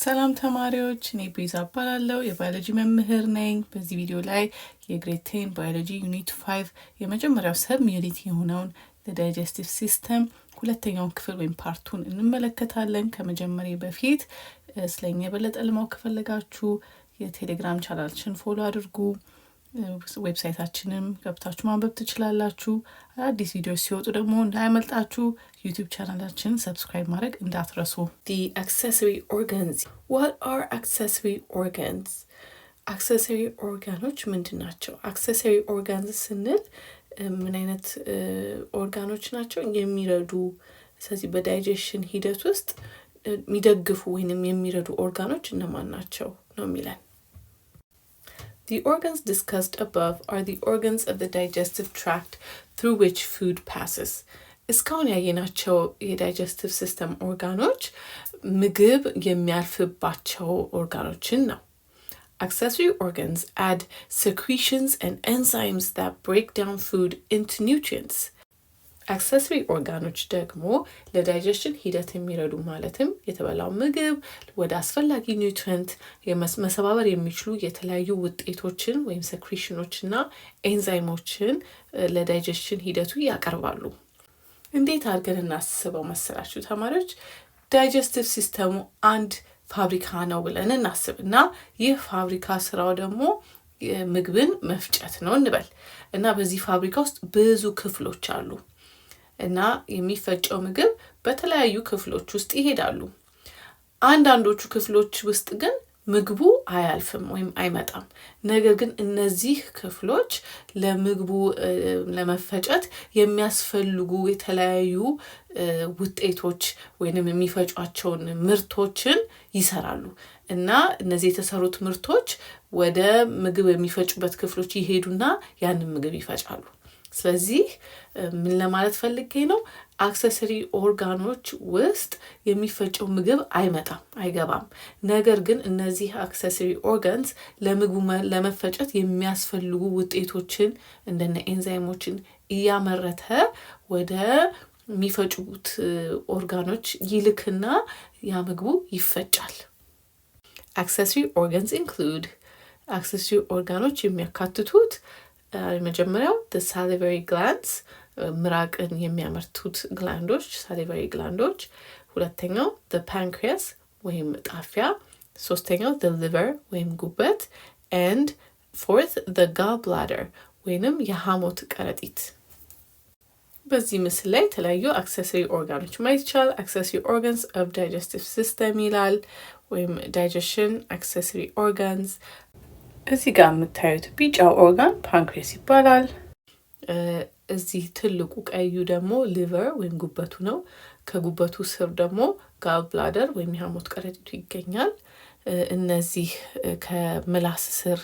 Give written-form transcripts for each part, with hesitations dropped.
ሰላም ተማሪዎች እኔ ቤዛ እባላለሁ የባዮሎጂ መምህር ነኝ። በዚህ ቪዲዮ ላይ የግሬድ 10 ባዮሎጂ ዩኒት 5 የመጀመሪያው ሰብ ዩኒት የሆነውን ለዳይጀስቲቭ ሲስተም ሁለተኛውን ክፍል ወይም ፓርቱን እንመለከታለን። ከመጀመሪያ በፊት ስለኛ የበለጠ ለማወቅ ከፈለጋችሁ የቴሌግራም ቻናላችንን ፎሎ አድርጉ። ዌብሳይታችንም ገብታችሁ ማንበብ ትችላላችሁ። አዲስ ቪዲዮ ሲወጡ ደግሞ እንዳያመልጣችሁ ዩቲዩብ ቻናላችንን ሰብስክራይብ ማድረግ እንዳትረሱ። The accessory organs. What are accessory organs? accessory organoች ምንድን ናቸው? accessory organs ስንል ምን አይነት ኦርጋኖች ናቸው? የሚረዱ ስለዚህ በዳይጀሽን ሂደት ውስጥ የሚደግፉ ወይንም የሚረዱ ኦርጋኖች እነማን ናቸው ነው የሚለን። The organs discussed above are the organs of the digestive tract through which food passes. እስካሁን ያየናቸው የዳይጀስቲቭ ሲስተም ኦርጋኖች ምግብ የሚያልፍባቸው ኦርጋኖችን ነው። Accessory organs add secretions and enzymes that break down food into nutrients. accessory organoች ደግሞ ለዳይጀሽን ሂደት የሚረዱ ማለትም የተበላው ምግብ ወደ አስፈላጊ ኒውትሪየንት መሰባበር የሚችሉ የተለያዩ ውጤቶችን ወይም ሴክሬሽኖችና ኤንዛይሞችን ለዳይጀሽን ሂደቱ ያቀርባሉ። እንዴት አድርገን እናስበው መሰላችሁ ተማሪዎች? ዳይጀስቲቭ ሲስተሙ አንድ ፋብሪካ ነው ብለን እናስብና ይህ ፋብሪካ ስራው ደግሞ ምግብን መፍጨት ነው እንበል እና በዚህ ፋብሪካ ውስጥ ብዙ ክፍሎች አሉ እና የሚፈጨው ምግብ በተለያዩ ክፍሎች ውስጥ ይሄዳሉ። አንዳንዶቹ ክፍሎች ውስጥ ግን ምግቡ አያልፍም ወይም አይመጣም። ነገር ግን እነዚህ ክፍሎች ለምግቡ ለመፈጨት የሚያስፈልጉ የተለያዩ ውጤቶች ወይንም የሚፈጯቸውን ምርቶችን ይሰራሉ እና እነዚህ የተሰሩት ምርቶች ወደ ምግብ የሚፈጩበት ክፍሎች ይሄዱና ያንን ምግብ ይፈጫሉ። ስለዚህ ምን ለማለት ፈልጌ ነው? አክሰሰሪ ኦርጋኖች ውስጥ የሚፈጨው ምግብ አይገባም። ነገር ግን እነዚህ አክሰሰሪ ኦርጋንስ ለምግቡ ለመፈጨት የሚያስፈልጉ ውጤቶችን እንደነ ኤንዛይሞችን እያመረተ ወደ የሚፈጩት ኦርጋኖች ይልክና ያ ምግቡ ይፈጫል። accessory organs include accessory organoች የሚያካትቱት መጀመሪያው the salivary glands ምራቅን የሚያመርቱት ግላንዶች salivary ግላንዶች፣ ሁለተኛው the pancreas ወይም ጣፊያ፣ ሶስተኛው the liver ወይም ጉበት and fourth the gallbladder ወይንም የሐሞት ከረጢት። በዚህ ምስል ላይ የተለያዩ accessory organoች ማየት ይቻላል። accessory organs of digestive system ይላል ወይም digestion accessory organs። እዚህ ጋር የምታዩት ቢጫው ኦርጋን ፓንክሬስ ይባላል። እዚህ ትልቁ ቀዩ ደግሞ ሊቨር ወይም ጉበቱ ነው። ከጉበቱ ስር ደግሞ ጋል ብላደር ወይም የሐሞት ከረጢቱ ይገኛል። እነዚህ ከምላስ ስር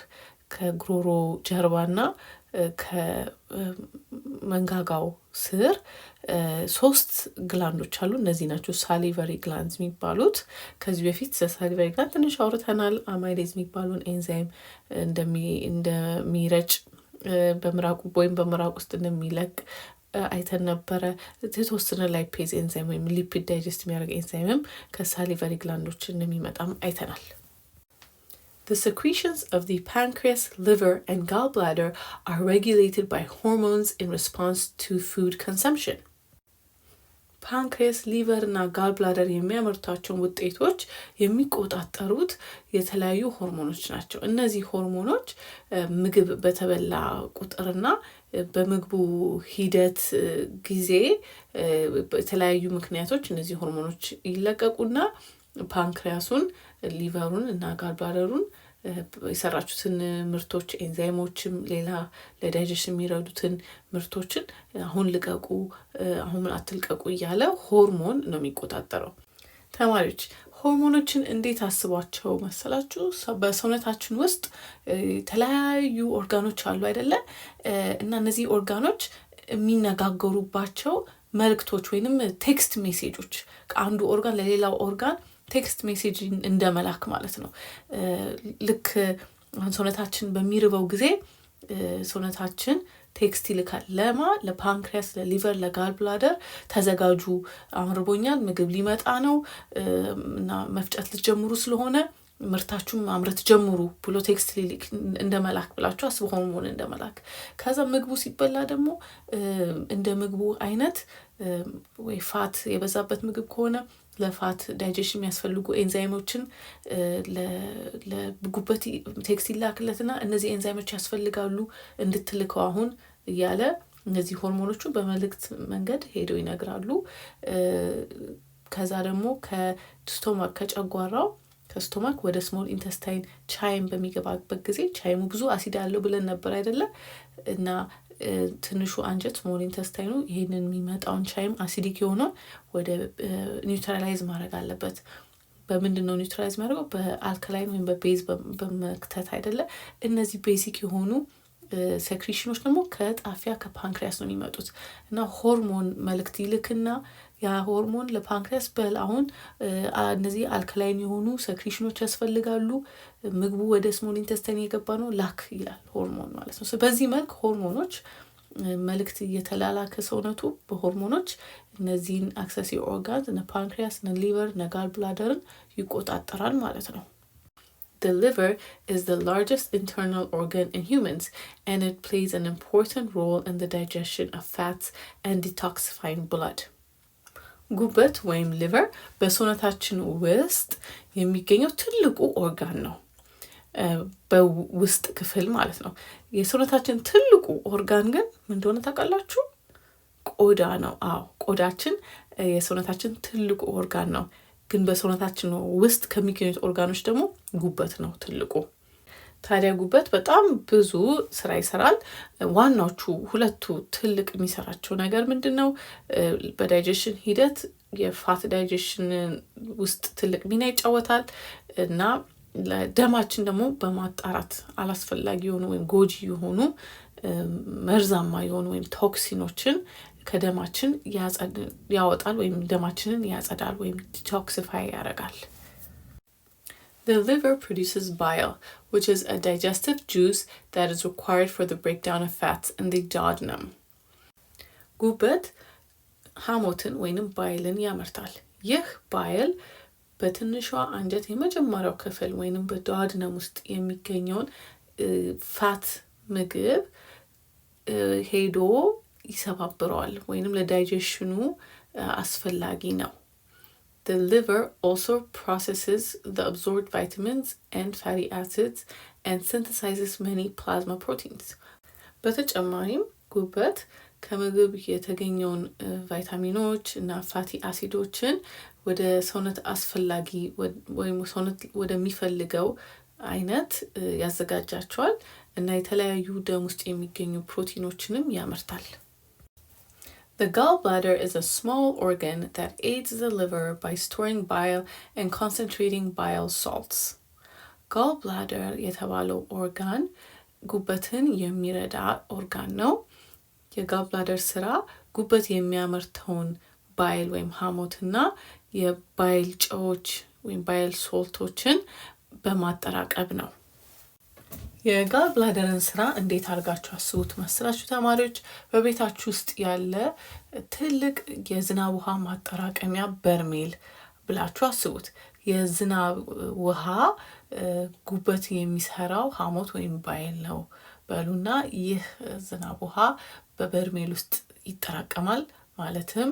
ከጉሮሮ ጀርባና ከመንጋጋው ስር 3 ግላንዶች አሉ። እነዚህ ናቸው ሳሊቨሪ ግላንድስ የሚባሉት። ከዚህ በፊት ሳሊቨሪ ግላንድ ትንሽ አውርተናል። አማይሌዝ የሚባሉን ኤንዛይም እንደሚረጭ በምራቁ ወይም በምራቅ ውስጥ እንደሚለቅ አይተን ነበረ። የተወሰነ ላይፔዝ ኤንዛይም ወይም ሊፒድ ዳይጀስት የሚያደርግ ኤንዛይምም ከሳሊቨሪ ግላንዶች እንደሚመጣም አይተናል። The secretions of the pancreas, liver, and gallbladder are regulated by hormones in response to food consumption. ፓንክሬስ፣ ሊቨር እና ጋልብላደር የሚያመርቷቸውን ውጤቶች የሚቆጣጠሩት የተለያዩ ሆርሞኖች ናቸው። እነዚህ ሆርሞኖች ምግብ በተበላ ቁጥርና በምግቡ ሂደት ጊዜ የተለያዩ ምክንያቶች እነዚህ ሆርሞኖች ይለቀቁና ፓንክሪያሱን፣ ሊቨሩን እና ጋልብላደሩን የሰራችሁትን ምርቶች ኤንዛይሞችም ሌላ ለዳይጀሽን የሚረዱትን ምርቶችን አሁን ልቀቁ፣ አሁን አትልቀቁ እያለ ሆርሞን ነው የሚቆጣጠረው። ተማሪዎች ሆርሞኖችን እንዴት አስቧቸው መሰላችሁ? በሰውነታችን ውስጥ የተለያዩ ኦርጋኖች አሉ አይደለ? እና እነዚህ ኦርጋኖች የሚነጋገሩባቸው መልእክቶች ወይንም ቴክስት ሜሴጆች ከአንዱ ኦርጋን ለሌላው ኦርጋን ቴክስት ሜሴጅ እንደመላክ ማለት ነው። ልክ ሰውነታችን በሚርበው ጊዜ ሰውነታችን ቴክስት ይልካል። ለፓንክሪያስ፣ ለሊቨር፣ ለጋል ብላደር ተዘጋጁ፣ አምርቦኛል፣ ምግብ ሊመጣ ነው እና መፍጨት ልትጀምሩ ስለሆነ ምርታችሁን ማምረት ጀምሩ ብሎ ቴክስት ሊልክ እንደ መላክ ብላችሁ አስቡ፣ ሆርሞን እንደ መላክ። ከዛ ምግቡ ሲበላ ደግሞ እንደ ምግቡ አይነት ወይ ፋት የበዛበት ምግብ ከሆነ ለፋት ዳይጀሽን የሚያስፈልጉ ኤንዛይሞችን ለጉበት ቴክስት ይላክለትና እነዚህ ኤንዛይሞች ያስፈልጋሉ እንድትልከው አሁን እያለ እነዚህ ሆርሞኖቹ በመልእክት መንገድ ሄደው ይነግራሉ። ከዛ ደግሞ ከስቶማክ ከጨጓራው ከስቶማክ ወደ ስሞል ኢንተስታይን ቻይም በሚገባበት ጊዜ ቻይሙ ብዙ አሲድ አለው ብለን ነበር አይደለ? እና ትንሹ አንጀት ስሞል ኢንተስታይኑ ይሄንን የሚመጣውን ቻይም አሲዲክ የሆነው ወደ ኒውትራላይዝ ማድረግ አለበት። በምንድን ነው ኒውትራላይዝ ማድረገው? በአልካላይን ወይም በቤዝ በመክተት አይደለ? እነዚህ ቤሲክ የሆኑ ሴክሪሽኖች ደግሞ ከጣፊያ ከፓንክሪያስ ነው የሚመጡት እና ሆርሞን መልእክት ይልክና ያ ሆርሞን ለፓንክሪያስ በል አሁን እነዚህ አልካላይን የሆኑ ሴክሪሽኖች ያስፈልጋሉ፣ ምግቡ ወደ ስሞል ኢንተስታይን የገባ ነው ላክ ይላል ሆርሞን ማለት ነው። በዚህ መልክ ሆርሞኖች መልእክት እየተላላከ ሰውነቱ በሆርሞኖች እነዚህን አክሰሲቭ ኦርጋንስ እነ ፓንክሪያስ እነ ሊቨር እነ ጋል ብላደርን ይቆጣጠራል ማለት ነው። The liver is the largest internal organ in humans, and it plays an important role in the digestion of fats and detoxifying blood. ጉበት ወይም ሊቨር በሰውነታችን ውስጥ የሚገኘው ትልቁ ኦርጋን ነው። በውስጥ ክፍል ማለት ነው። የሰውነታችን ትልቁ ኦርጋን ግን ምን እንደሆነ ታውቃላችሁ? ቆዳ ነው። አዎ ቆዳችን የሰውነታችን ትልቁ ኦርጋን ነው። ግን በሰውነታችን ውስጥ ከሚገኙት ኦርጋኖች ደግሞ ጉበት ነው ትልቁ። ታዲያ ጉበት በጣም ብዙ ስራ ይሰራል። ዋናዎቹ ሁለቱ ትልቅ የሚሰራቸው ነገር ምንድን ነው? በዳይጀሽን ሂደት የፋት ዳይጀሽን ውስጥ ትልቅ ሚና ይጫወታል እና ደማችን ደግሞ በማጣራት አላስፈላጊ የሆኑ ወይም ጎጂ የሆኑ መርዛማ የሆኑ ወይም ቶክሲኖችን ከደማችን ያወጣል ወይም ደማችንን ያጸዳል ወይም ዲቶክሲፋይ ያደርጋል። The liver produces bile, which is a digestive juice that is required for the breakdown of fats in the duodenum. ጉበት ሐሞትን ወይንም ባይልን ያመርታል። ይህ ባይል በትንሿ አንጀት የመጀመሪያው ክፍል ወይንም በዱኦደነም ውስጥ የሚገኘውን ፋት ምግብ ሄዶ ይሰባብረዋል ወይንም ለዳይጀሽኑ አስፈላጊ ነው። The liver also processes the absorbed vitamins and fatty acids and synthesizes many plasma proteins. በተጨማሪም ጉበት ከምግብ የተገኘውን ቫይታሚኖች እና ፋቲ አሲዶችን ወደ ሰውነት አስፈላጊ ወይም ሰውነት ወደሚፈልገው አይነት ያዘጋጃቸዋል እና የተለያዩ ደም ውስጥ የሚገኙ ፕሮቲኖችንም ያመርታል። The gallbladder is a small organ that aids the liver by storing bile and concentrating bile salts. Gallbladder የተባለው ኦርጋን ጉበትን የሚረዳ ኦርጋን ነው። የጋልብላደር ስራ ጉበት የሚያመርተውን ባይል ወይም ሐሞትና የባይል ጨዎች ወይም ባይል ሶልቶችን በማጠራቀም ነው። የጋል ብላደርን ስራ እንዴት አድርጋችሁ አስቡት መስላችሁ ተማሪዎች? በቤታችሁ ውስጥ ያለ ትልቅ የዝናብ ውሃ ማጠራቀሚያ በርሜል ብላችሁ አስቡት። የዝናብ ውሃ ጉበት የሚሰራው ሐሞት ወይም ባይል ነው በሉና ይህ ዝናብ ውሃ በበርሜል ውስጥ ይጠራቀማል። ማለትም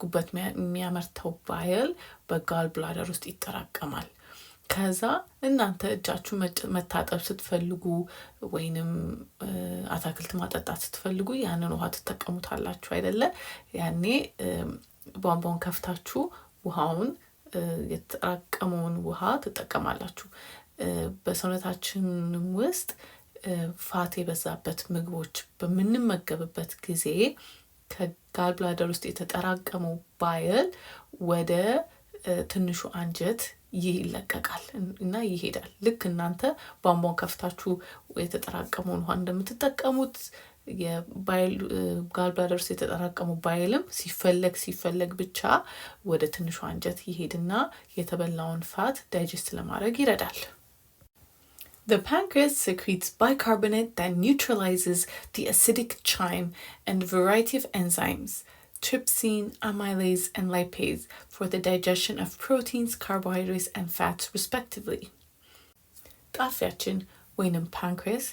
ጉበት የሚያመርተው ባይል በጋል ብላደር ውስጥ ይጠራቀማል። ከዛ እናንተ እጃችሁ መታጠብ ስትፈልጉ ወይንም አታክልት ማጠጣት ስትፈልጉ ያንን ውሃ ትጠቀሙታላችሁ አይደለ? ያኔ ቧንቧውን ከፍታችሁ ውሃውን የተጠራቀመውን ውሃ ትጠቀማላችሁ። በሰውነታችንም ውስጥ ፋት የበዛበት ምግቦች በምንመገብበት ጊዜ ከጋል ብላደር ውስጥ የተጠራቀመው ባይል ወደ ትንሹ አንጀት ይለቀቃል እና ይሄዳል። ልክ እናንተ ቧንቧን ከፍታችሁ የተጠራቀመውን ውሃ እንደምትጠቀሙት የባይል ጋል ብላደር ውስጥ የተጠራቀመው ባይልም ሲፈለግ ብቻ ወደ ትንሹ አንጀት ይሄድና የተበላውን ፋት ዳይጀስት ለማድረግ ይረዳል። The pancreas secretes bicarbonate that neutralizes the acidic chyme and a variety of enzymes, trypsin, amylase, and lipase, for the digestion of proteins, carbohydrates, and fats, respectively. ጣፊያችን ወይንም ፓንክሬስ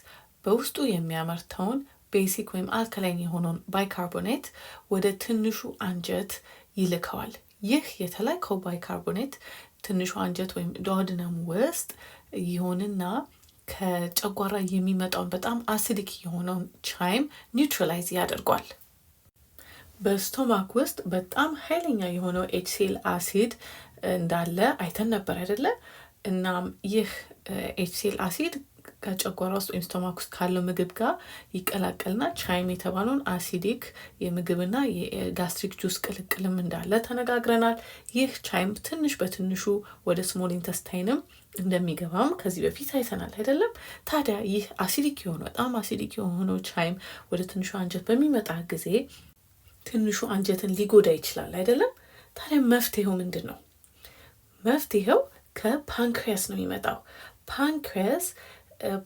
በውስጡ የሚያመርተውን ቤሲክ ወይም አልካላይን የሆነውን ባይካርቦኔት ወደ ትንሹ አንጀት ይልከዋል። ይህ የተላከው ባይካርቦኔት ትንሹ አንጀት ወይም ዱኦደነም ውስጥ ይሆንና ከጨጓራ የሚመጣውን በጣም አሲዲክ የሆነውን ቻይም ኒውትራላይዝ ያደርጓል። በስቶማክ ውስጥ በጣም ኃይለኛ የሆነው HCl አሲድ እንዳለ አይተን ነበር አይደለ? እናም ይህ HCl አሲድ ከጨጓራ ውስጥ ወይም ስቶማክ ውስጥ ካለው ምግብ ጋር ይቀላቀልና ቻይም የተባለውን አሲዲክ የምግብና የጋስትሪክ ጁስ ቅልቅልም እንዳለ ተነጋግረናል። ይህ ቻይም ትንሽ በትንሹ ወደ ስሞል ኢንተስታይንም እንደሚገባም ከዚህ በፊት አይተናል አይደለም? ታዲያ ይህ አሲዲክ የሆነ በጣም አሲዲክ የሆነው ቻይም ወደ ትንሹ አንጀት በሚመጣ ጊዜ ትንሹ አንጀትን ሊጎዳ ይችላል አይደለም? ታዲያ መፍትሄው ምንድን ነው? መፍትሄው ከፓንክሪያስ ነው የሚመጣው። ፓንክሪያስ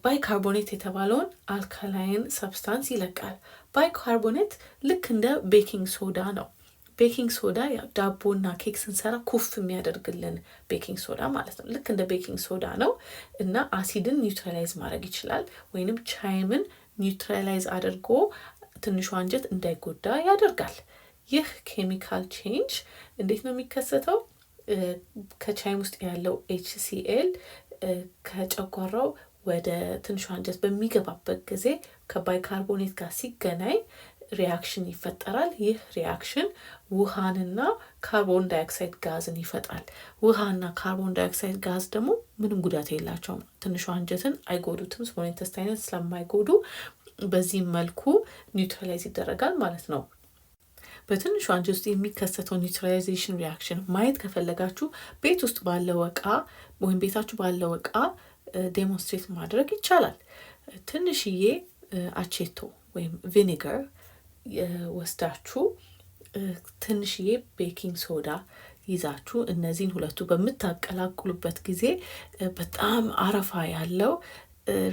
ባይካርቦኔት የተባለውን አልካላይን ሰብስታንስ ይለቃል። ባይካርቦኔት ልክ እንደ ቤኪንግ ሶዳ ነው። ቤኪንግ ሶዳ ዳቦና ኬክ ስንሰራ ኩፍ የሚያደርግልን ቤኪንግ ሶዳ ማለት ነው። ልክ እንደ ቤኪንግ ሶዳ ነው እና አሲድን ኒውትራላይዝ ማድረግ ይችላል፣ ወይንም ቻይምን ኒውትራላይዝ አድርጎ ትንሹ አንጀት እንዳይጎዳ ያደርጋል። ይህ ኬሚካል ቼንጅ እንዴት ነው የሚከሰተው? ከቻይም ውስጥ ያለው HCl ከጨጓራው ወደ ትንሹ አንጀት በሚገባበት ጊዜ ከባይካርቦኔት ጋር ሲገናኝ ሪያክሽን ይፈጠራል። ይህ ሪያክሽን ውሃንና ካርቦን ዳይኦክሳይድ ጋዝን ይፈጥራል። ውሃና ካርቦን ዳይኦክሳይድ ጋዝ ደግሞ ምንም ጉዳት የላቸውም፣ ትንሹ አንጀትን አይጎዱትም። ስሞል ኢንተስታይንን ስለማይጎዱ በዚህ መልኩ ኒውትራላይዝ ይደረጋል ማለት ነው። በትንሹ አንጀት ውስጥ የሚከሰተው ኒውትራላይዜሽን ሪያክሽን ማየት ከፈለጋችሁ ቤት ውስጥ ባለው እቃ ወይም ቤታችሁ ባለው እቃ ዴሞንስትሬት ማድረግ ይቻላል። ትንሽዬ አቼቶ ወይም ቪኒገር ወስዳችሁ ትንሽዬ ቤኪንግ ሶዳ ይዛችሁ እነዚህን ሁለቱ በምታቀላቅሉበት ጊዜ በጣም አረፋ ያለው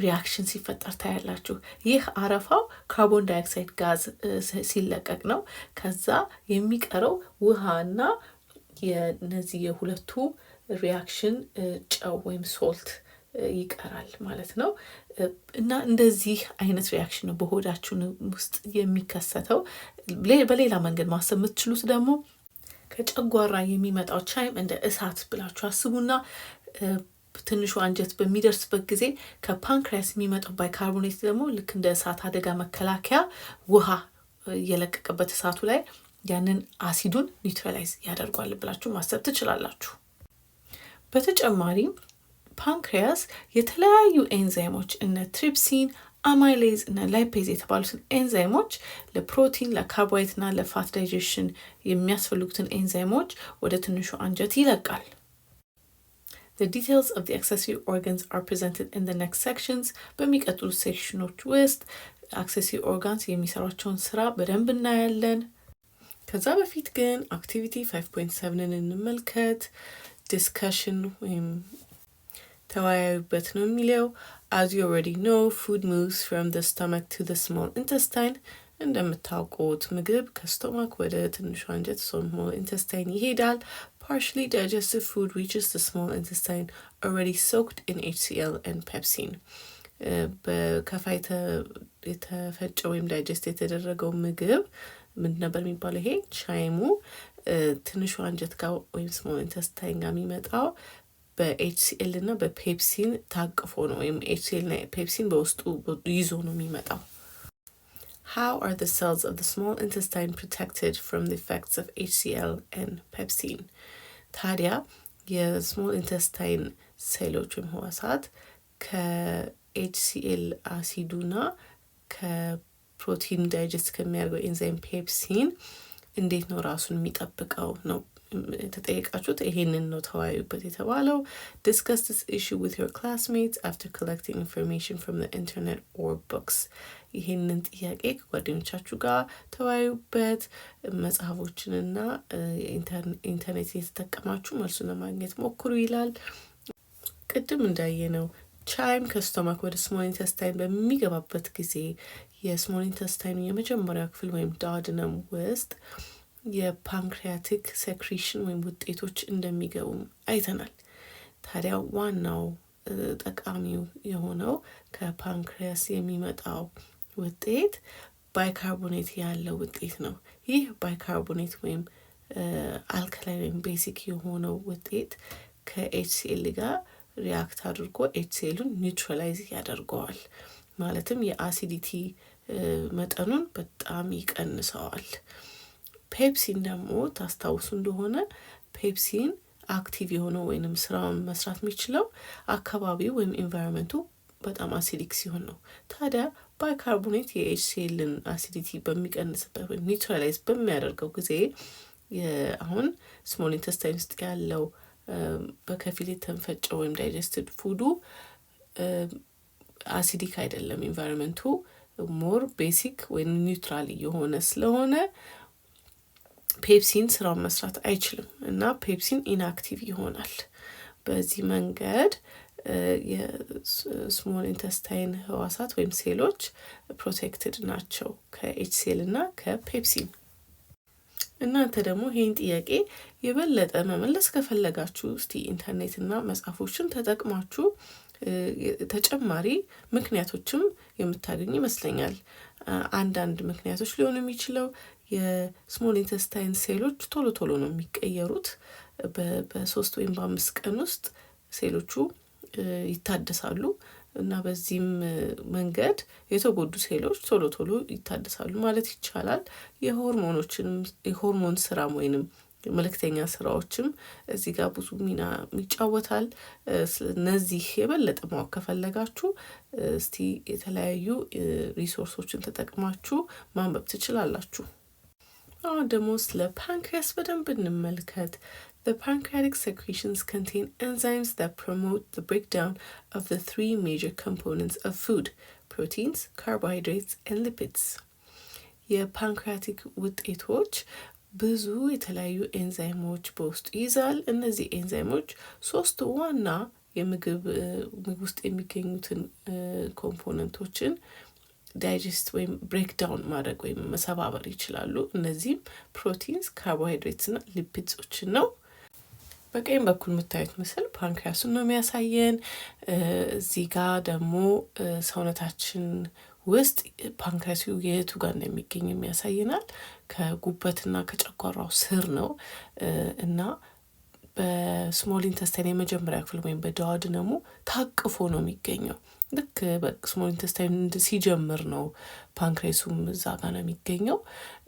ሪያክሽን ሲፈጠር ታያላችሁ። ይህ አረፋው ካርቦን ዳይኦክሳይድ ጋዝ ሲለቀቅ ነው። ከዛ የሚቀረው ውሃና የነዚህ የሁለቱ ሪያክሽን ጨው ወይም ሶልት ይቀራል ማለት ነው። እና እንደዚህ አይነት ሪያክሽን ነው በሆዳችን ውስጥ የሚከሰተው። በሌላ መንገድ ማሰብ የምትችሉት ደግሞ ከጨጓራ የሚመጣው ቻይም እንደ እሳት ብላችሁ አስቡና ትንሹ አንጀት በሚደርስበት ጊዜ ከፓንክሪያስ የሚመጣው ባይካርቦኔት ደግሞ ልክ እንደ እሳት አደጋ መከላከያ ውሃ የለቀቀበት እሳቱ ላይ ያንን አሲዱን ኒውትራላይዝ ያደርጓል ብላችሁ ማሰብ ትችላላችሁ። በተጨማሪም ፓንክሪያስ የተለያዩ ኤንዛይሞች እነ ትሪፕሲን፣ አማይሌዝ እና ላይፔዝ የተባሉትን ኤንዛይሞች ለፕሮቲን፣ ለካርቦሃይድሬት እና ለፋት ዳይጀሽን የሚያስፈልጉትን ኤንዛይሞች ወደ ትንሹ አንጀት ይለቃል። The details of the accessory organs are presented in the next sections. በሚቀጥሉ ሴክሽኖች ውስጥ accessory organs የሚሰሯቸውን ስራ በደንብ እናያለን። ከዛ በፊት ግን አክቲቪቲ 5.7ን እንመልከት። ዲስከሽን ወይም ተወያዩበት ነው የሚለው። As you already know, food moves from the stomach to the small intestine. እንደምታውቁት ምግብ ከስቶማክ ወደ ትንሹ አንጀት small intestine ይሄዳል። Partially digested food reaches the small intestine already soaked in HCl and pepsin. በከፋይ የተፈጨ ወይም ዳይጀስት የተደረገው ምግብ ምንድን ነበር የሚባለው? ይሄ ቻይሙ ትንሹ አንጀት ጋር ወይም ስሞል ኢንተስታይን ጋር የሚመጣው በኤችሲኤል እና በፔፕሲን ታቅፎ ነው፣ ወይም ኤችሲኤል እና ፔፕሲን በውስጡ ይዞ ነው የሚመጣው። How are the cells of the small intestine protected from the effects of HCl and pepsin? ታዲያ የስሞል ኢንተስታይን ሴሎች ወይም ህዋሳት ከኤችሲኤል አሲዱና ከፕሮቲን ዳይጀስት ከሚያደርገው ኤንዛይም ፔፕሲን እንዴት ነው ራሱን የሚጠብቀው ነው የተጠየቃችሁት። ይሄንን ነው ተወያዩበት የተባለው። Discuss this issue with your classmates after collecting information from the internet or books. ይሄንን ጥያቄ ከጓደኞቻችሁ ጋር ተወያዩበት። መጽሐፎችንና ኢንተርኔት የተጠቀማችሁ መልሱን ለማግኘት ሞክሩ ይላል። ቅድም እንዳየነው ቻይም ከስቶማክ ወደ ስሞል ኢንተስታይን በሚገባበት ጊዜ የስሞል ኢንተስታይኑ የመጀመሪያው ክፍል ወይም ዳኦደነም ውስጥ የፓንክሪያቲክ ሴክሪሽን ወይም ውጤቶች እንደሚገቡም አይተናል። ታዲያ ዋናው ጠቃሚው የሆነው ከፓንክሪያስ የሚመጣው ውጤት ባይካርቦኔት ያለው ውጤት ነው። ይህ ባይካርቦኔት ወይም አልካላይን ወይም ቤሲክ የሆነው ውጤት ከኤችሲኤል ጋር ሪያክት አድርጎ ኤችሲኤሉን ኒውትራላይዝ ያደርገዋል። ማለትም የአሲዲቲ መጠኑን በጣም ይቀንሰዋል። ፔፕሲን ደግሞ ታስታውሱ እንደሆነ ፔፕሲን አክቲቭ የሆነው ወይንም ስራውን መስራት የሚችለው አካባቢው ወይም ኢንቫይሮንመንቱ በጣም አሲዲክ ሲሆን ነው። ታዲያ ባይካርቦኔት የኤችሲኤልን አሲዲቲ በሚቀንስበት ወይም ኒውትራላይዝ በሚያደርገው ጊዜ አሁን ስሞል ኢንተስታይን ውስጥ ያለው በከፊል የተንፈጨው ወይም ዳይጀስትድ ፉዱ አሲዲክ አይደለም። ኢንቫይሮንመንቱ ሞር ቤሲክ ወይም ኒውትራል የሆነ ስለሆነ ፔፕሲን ስራውን መስራት አይችልም እና ፔፕሲን ኢንአክቲቭ ይሆናል። በዚህ መንገድ የስሞል ኢንተስታይን ህዋሳት ወይም ሴሎች ፕሮቴክትድ ናቸው ከኤችሲኤል እና ከፔፕሲን። እናንተ ደግሞ ይህን ጥያቄ የበለጠ መመለስ ከፈለጋችሁ እስቲ ኢንተርኔትና መጽሐፎችን ተጠቅማችሁ ተጨማሪ ምክንያቶችም የምታገኙ ይመስለኛል። አንዳንድ ምክንያቶች ሊሆኑ የሚችለው የስሞል ኢንተስታይን ሴሎች ቶሎ ቶሎ ነው የሚቀየሩት። በ3 ወይም በ5 ቀን ውስጥ ሴሎቹ ይታደሳሉ እና በዚህም መንገድ የተጎዱ ሴሎች ቶሎ ቶሎ ይታደሳሉ ማለት ይቻላል። የሆርሞን ስራም ወይንም መልእክተኛ ስራዎችም እዚህ ጋር ብዙ ሚና ይጫወታል። እነዚህ የበለጠ ማወቅ ከፈለጋችሁ እስቲ የተለያዩ ሪሶርሶችን ተጠቅማችሁ ማንበብ ትችላላችሁ። አሁን ደግሞ ስለ ፓንክሪያስ በደንብ እንመልከት። The pancreatic secretions contain enzymes that promote the breakdown of the 3 major components of food: proteins, carbohydrates, and lipids. የፓንክሪያቲክ ውጤቶች ብዙ የተለያዩ ኤንዛይሞች በውስጡ ይዛል። እነዚህ ኤንዛይሞች 3 ዋና ምግብ ውስጥ የሚገኙትን ኮምፖነንቶችን ዳይጀስት ወይም ብሬክዳውን ማድረግ ወይም መሰባበር ይችላሉ። እነዚህም ፕሮቲንስ፣ ካርቦሃይድሬትስ እና ሊፒድሶችን ነው። በቀኝ በኩል የምታዩት ምስል ፓንክሪያሱን ነው የሚያሳየን። እዚህ ጋር ደግሞ ሰውነታችን ውስጥ ፓንክሪያሱ የቱ ጋር እንደሚገኝ የሚያሳየናል። ከጉበትና ከጨጓራው ስር ነው እና በስሞል ኢንተስታይን የመጀመሪያ ክፍል ወይም በዳኦደነሙ ታቅፎ ነው የሚገኘው። ልክ በስሞል ኢንተስታይን ሲጀምር ነው ፓንክሪያሱም እዛ ጋር ነው የሚገኘው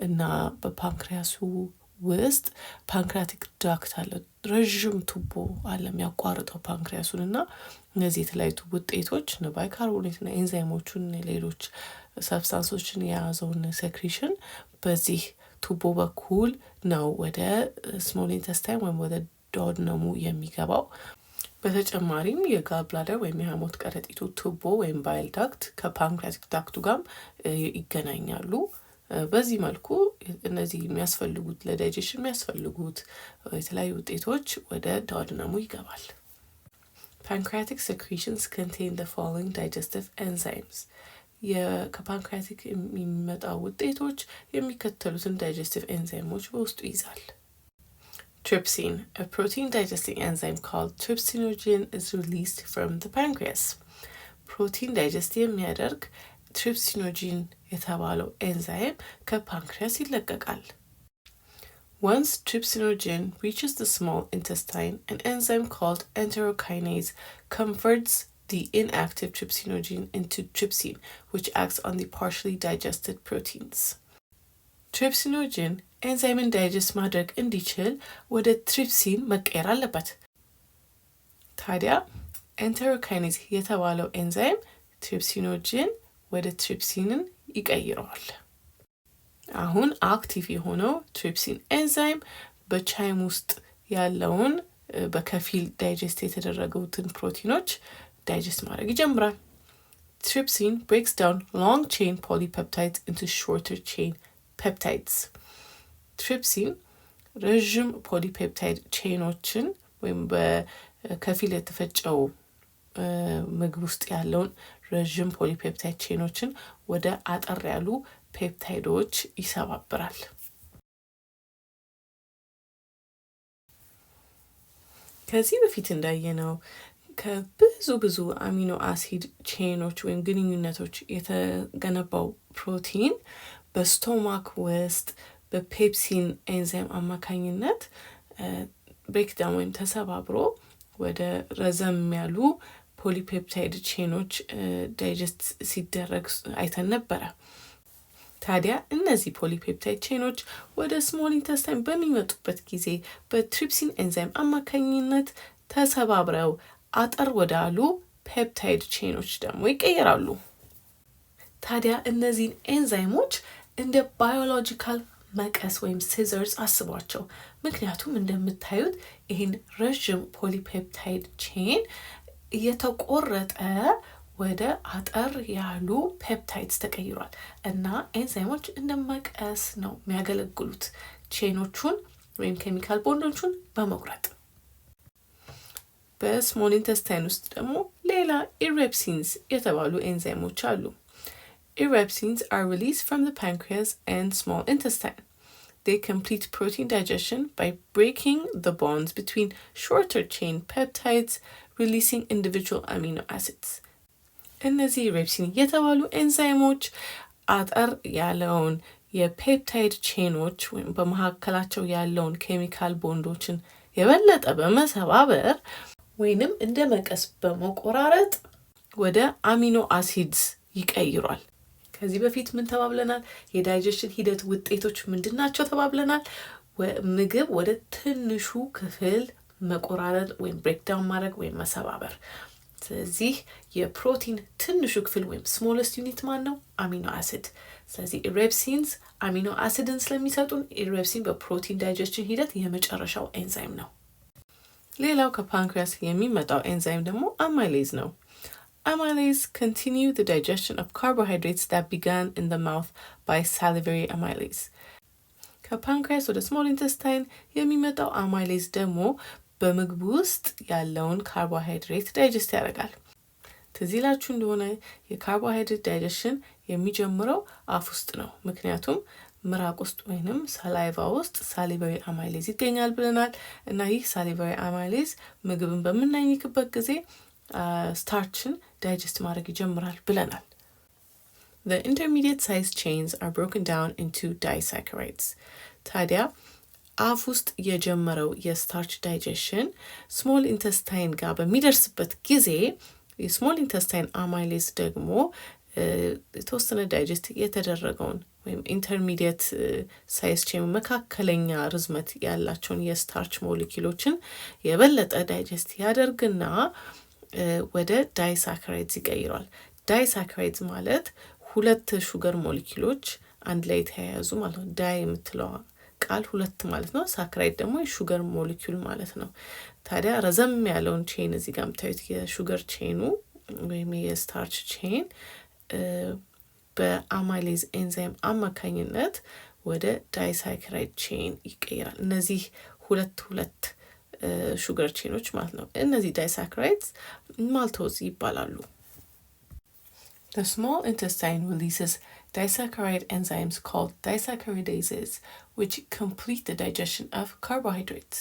እና በፓንክሪያሱ ውስጥ ፓንክሪያቲክ ዳክት አለ፣ ረዥም ቱቦ አለ የሚያቋርጠው ፓንክሪያሱን እና እነዚህ የተለያዩ ውጤቶች ባይካርቦኔትና ኤንዛይሞቹን ሌሎች ሰብስታንሶችን የያዘውን ሴክሪሽን በዚህ ቱቦ በኩል ነው ወደ ስሞል ኢንተስታይን ወይም ወደ ዳኦደነሙ የሚገባው። በተጨማሪም የጋል ብላደር ወይም የሐሞት ከረጢቱ ቱቦ ወይም ባይል ዳክት ከፓንክሪያቲክ ዳክቱ ጋር ይገናኛሉ። በዚህ መልኩ እነዚህ የሚያስፈልጉት ለዳይጀሽን የሚያስፈልጉት የተለያዩ ውጤቶች ወደ ዳኦደነሙ ይገባል። Pancreatic secretions contain the following digestive enzymes. ከፓንክሪያቲክ የሚመጣው ውጤቶች የሚከተሉትን ዳይጀስቲቭ ኤንዛይሞች በውስጡ ይዛል። Trypsin, a protein digesting enzyme called trypsinogen, is released from the pancreas. ፕሮቲን ዳይጀስት የሚያደርግ ትሪፕሲኖጂን የተባለው ኤንዛይም ከፓንክሪያስ ይለቀቃል። Once trypsinogen reaches the small intestine, an enzyme called enterokinase converts the inactive trypsinogen into trypsin, which acts on the partially digested proteins. Trypsinogen ኤንዛይምን ዳይጀስት ማድረግ እንዲችል ወደ ትሪፕሲን መቀየር አለበት። ታዲያ ኤንተሮካይኔዝ የተባለው ኤንዛይም ትሪፕሲኖጅን ወደ ትሪፕሲንን ይቀይረዋል። አሁን አክቲቭ የሆነው ትሪፕሲን ኤንዛይም በቻይም ውስጥ ያለውን በከፊል ዳይጀስት የተደረጉትን ፕሮቲኖች ዳይጀስት ማድረግ ይጀምራል። ትሪፕሲን breaks down long chain polypeptides into shorter chain peptides. ትሪፕሲን ረዥም ፖሊፔፕታይድ ቼኖችን ወይም በከፊል የተፈጨው ምግብ ውስጥ ያለውን ረዥም ፖሊፔፕታይድ ቼኖችን ወደ አጠር ያሉ ፔፕታይዶች ይሰባብራል። ከዚህ በፊት እንዳየነው ከብዙ አሚኖ አሲድ ቼኖች ወይም ግንኙነቶች የተገነባው ፕሮቲን በስቶማክ ውስጥ በፔፕሲን ኤንዛይም አማካኝነት ብሬክዳውን ወይም ተሰባብሮ ወደ ረዘም ያሉ ፖሊፔፕታይድ ቼኖች ዳይጀስት ሲደረግ አይተን ነበረ። ታዲያ እነዚህ ፖሊፔፕታይድ ቼኖች ወደ ስሞል ኢንተስታይን በሚመጡበት ጊዜ በትሪፕሲን ኤንዛይም አማካኝነት ተሰባብረው አጠር ወዳሉ ፔፕታይድ ቼኖች ደግሞ ይቀየራሉ። ታዲያ እነዚህን ኤንዛይሞች እንደ ባዮሎጂካል መቀስ ወይም ሲዘርስ አስቧቸው። ምክንያቱም እንደምታዩት ይህን ረዥም ፖሊፔፕታይድ ቼን እየተቆረጠ ወደ አጠር ያሉ ፔፕታይድስ ተቀይሯል እና ኤንዛይሞች እንደ መቀስ ነው የሚያገለግሉት ቼኖቹን ወይም ኬሚካል ቦንዶቹን በመቁረጥ። በስሞል ኢንተስታይን ውስጥ ደግሞ ሌላ ኢሬፕሲንስ የተባሉ ኤንዛይሞች አሉ። ኢሬፕሲንስ are released from the pancreas and small intestine. They complete protein digestion by breaking the bonds between shorter chain peptides, releasing individual amino acids. እነዚህ ኢሬፕሲን የተባሉ ኤንዛይሞች አጠር ያለውን የፔፕታይድ ቼኖች ወይም በመካከላቸው ያለውን ኬሚካል ቦንዶችን የበለጠ በመሰባበር ወይንም እንደ መቀስ በመቆራረጥ ወደ አሚኖ አሲድስ ይቀይሯል። ከዚህ በፊት ምን ተባብለናል? የዳይጀሽን ሂደት ውጤቶች ምንድናቸው ተባብለናል? ምግብ ወደ ትንሹ ክፍል መቆራረጥ ወይም ብሬክዳውን ማድረግ ወይም መሰባበር። ስለዚህ የፕሮቲን ትንሹ ክፍል ወይም ስሞለስት ዩኒት ማን ነው? አሚኖ አሲድ። ስለዚህ ኢሬፕሲንስ አሚኖ አሲድን ስለሚሰጡን ኢሬፕሲን በፕሮቲን ዳይጀሽን ሂደት የመጨረሻው ኤንዛይም ነው። ሌላው ከፓንክሪያስ የሚመጣው ኤንዛይም ደግሞ አማይሌዝ ነው። Amylase continue the digestion of carbohydrates that began in the mouth by salivary amylase. ከፓንክሪያስ ወደ ስሞል ኢንተስታይን የሚመጣው አማይሌዝ ደግሞ በምግብ ውስጥ ያለውን ካርቦሃይድሬት ዳይጀስት ያደርጋል። ትዝ ይላችሁ እንደሆነ የካርቦሃይድሬት ዳይጀሽን የሚጀምረው አፍ ውስጥ ነው። ምክንያቱም ምራቅ ውስጥ ወይንም ሳላይቫ ውስጥ ሳሊቨሪ አማይሌዝ ይገኛል ብለናል እና ይህ ሳሊቨሪ አማይሌዝ ምግብን በምናኝክበት ጊዜ ስታርችን ዳይጀስት ማድረግ ይጀምራል ብለናል። The intermediate size chains are broken down into disaccharides. ታዲያ አፍ ውስጥ የጀመረው የስታርች ዳይጀሽን ስሞል ኢንተስታይን ጋር በሚደርስበት ጊዜ የስሞል ኢንተስታይን አማይሌዝ ደግሞ የተወሰነ ዳይጀስት የተደረገውን ወይም ኢንተርሚዲየት ሳይዝ ቼን መካከለኛ ርዝመት ያላቸውን የስታርች ሞሊኪሎችን የበለጠ ዳይጀስት ያደርግና ወደ ዳይሳካራይድስ ይቀይሯል። ዳይሳካራይድስ ማለት ሁለት ሹገር ሞሊኪሎች አንድ ላይ የተያያዙ ማለት ነው። ዳይ የምትለዋ ቃል ሁለት ማለት ነው። ሳካራይድ ደግሞ የሹገር ሞሊኪል ማለት ነው። ታዲያ ረዘም ያለውን ቼን እዚህ ጋር የምታዩት የሹገር ቼኑ ወይም የስታርች ቼን በአማይሌዝ ኤንዛይም አማካኝነት ወደ ዳይሳካራይድ ቼን ይቀይራል። እነዚህ ሁለት ሹገር ቼኖች ማለት ነው። እነዚህ ዳይሳካራይድስ ማልቶዝ ይባላሉ። The small intestine releases disaccharide enzymes called disaccharidases, which complete the digestion of carbohydrates.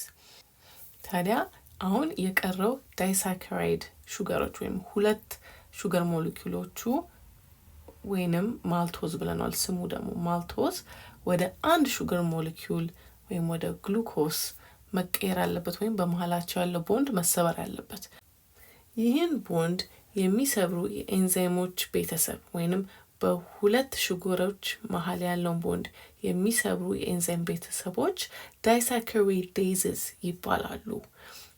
ታዲያ አሁን የቀረው ዳይሳካራይድ ሹገሮች ወይም ሁለት ሹገር ሞለኪውሎቹ ወይንም ማልቶዝ ብለናል። ስሙ ደግሞ ማልቶዝ ወደ አንድ ሹገር ሞለኪውል ወይም ወደ ግሉኮስ መቀየር አለበት ወይም በመሃላቸው ያለው ቦንድ መሰበር አለበት። ይህን ቦንድ የሚሰብሩ የኤንዛይሞች ቤተሰብ ወይንም በሁለት ሹገሮች መሃል ያለውን ቦንድ የሚሰብሩ የኤንዛይም ቤተሰቦች ዳይሳካሪዴዝስ ይባላሉ።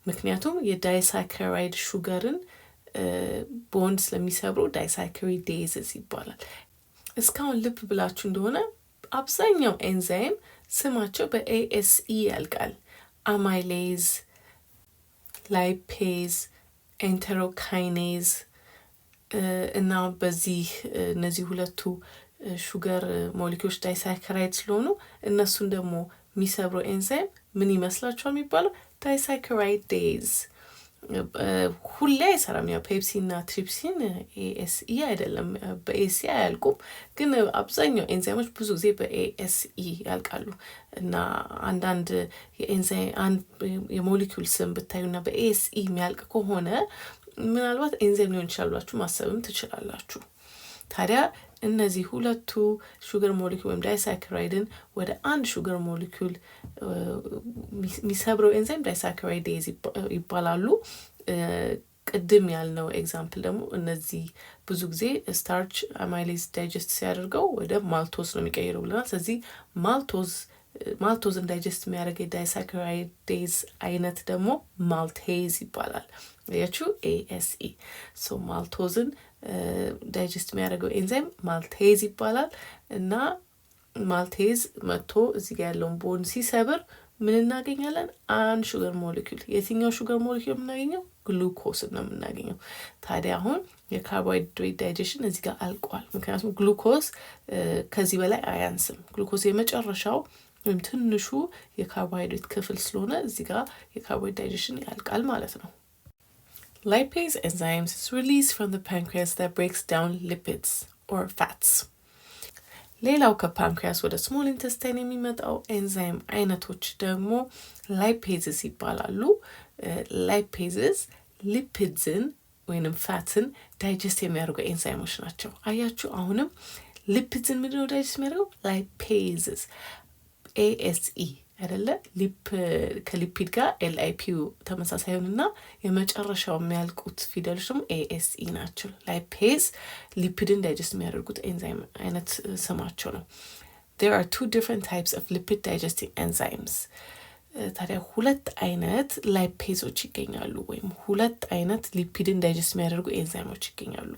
ምክንያቱም የዳይሳካራይድ ሹገርን ቦንድ ስለሚሰብሩ ዳይሳካሪዴዝስ ይባላል። እስካሁን ልብ ብላችሁ እንደሆነ አብዛኛው ኤንዛይም ስማቸው በኤኤስኢ ያልቃል። አማይሌዝ፣ ላይፔዝ፣ ኤንተሮካይኔዝ እና በዚህ እነዚህ ሁለቱ ሹገር ሞሊኪውሎች ዳይሳካራይድ ስለሆኑ እነሱን ደግሞ የሚሰብረው ኤንዛይም ምን ይመስላችኋል የሚባለው? ዳይሳካራይዴዝ ሁሌ አይሰራም። ያው ፔፕሲ እና ትሪፕሲን ኤኤስኢ አይደለም በኤሲ አያልቁም፣ ግን አብዛኛው ኤንዛይሞች ብዙ ጊዜ በኤኤስኢ ያልቃሉ እና አንዳንድ የኤንዛይም የሞሊኩል ስም ብታዩና በኤኤስኢ የሚያልቅ ከሆነ ምናልባት ኤንዛይም ሊሆን ይችላላችሁ ማሰብም ትችላላችሁ። ታዲያ እነዚህ ሁለቱ ሹገር ሞሊኩል ወይም ዳይሳካራይድን ወደ አንድ ሹገር ሞሊኩል የሚሰብረው ኤንዛይም ዳይሳካራይዴዝ ይባላሉ። ቅድም ያልነው ኤግዛምፕል ደግሞ እነዚህ ብዙ ጊዜ ስታርች አማይሌዝ ዳይጀስት ሲያደርገው ወደ ማልቶዝ ነው የሚቀይረው ብለናል። ስለዚህ ማልቶዝን ዳይጀስት የሚያደርግ የዳይሳካራይዴዝ አይነት ደግሞ ማልቴዝ ይባላል። ያችሁ ኤኤስኢ ሶ ማልቶዝን ዳይጀስት የሚያደርገው ኤንዛይም ማልቴዝ ይባላል እና ማልቴዝ መጥቶ እዚህ ጋር ያለውን ቦንድ ሲሰብር ምን እናገኛለን? አንድ ሹገር ሞሊኩል። የትኛው ሹገር ሞሊኩል የምናገኘው? ግሉኮስ ነው የምናገኘው። ታዲያ አሁን የካርቦሃይድሬት ዳይጀሽን እዚህ ጋር አልቋል። ምክንያቱም ግሉኮስ ከዚህ በላይ አያንስም። ግሉኮስ የመጨረሻው ወይም ትንሹ የካርቦሃይድሬት ክፍል ስለሆነ እዚህ ጋር የካርቦሃይድሬት ዳይጀሽን ያልቃል ማለት ነው። Lipase enzymes is released from the pancreas that breaks down lipids or fats. ሌላው ከፓንክሪያስ ወደ ስሞል ኢንተስታይን የሚመጣው ኤንዛይም አይነቶች ደግሞ ላይፔዝስ ይባላሉ። ላይፔዝስ ሊፒድዝን ወይንም ፋትን ዳይጀስት የሚያደርጉ ኤንዛይሞች ናቸው። አያችሁ አሁንም ሊፒድዝን ምንድነው ዳይጀስት የሚያደርገው? ላይፔዝስ ኤኤስኢ አይደለ? ከሊፒድ ጋር ኤልአይፒው ተመሳሳይ ሆንና የመጨረሻው የሚያልቁት ፊደሎች ደግሞ ኤኤስኢ ናቸው። ላይፔዝ ሊፒድን ዳይጀስት የሚያደርጉት ኤንዛይም አይነት ስማቸው ነው። There are two different types of lipid digesting enzymes. ታዲያ ሁለት አይነት ላይፔዞች ይገኛሉ ወይም ሁለት አይነት ሊፒድን ዳይጀስት የሚያደርጉ ኤንዛይሞች ይገኛሉ።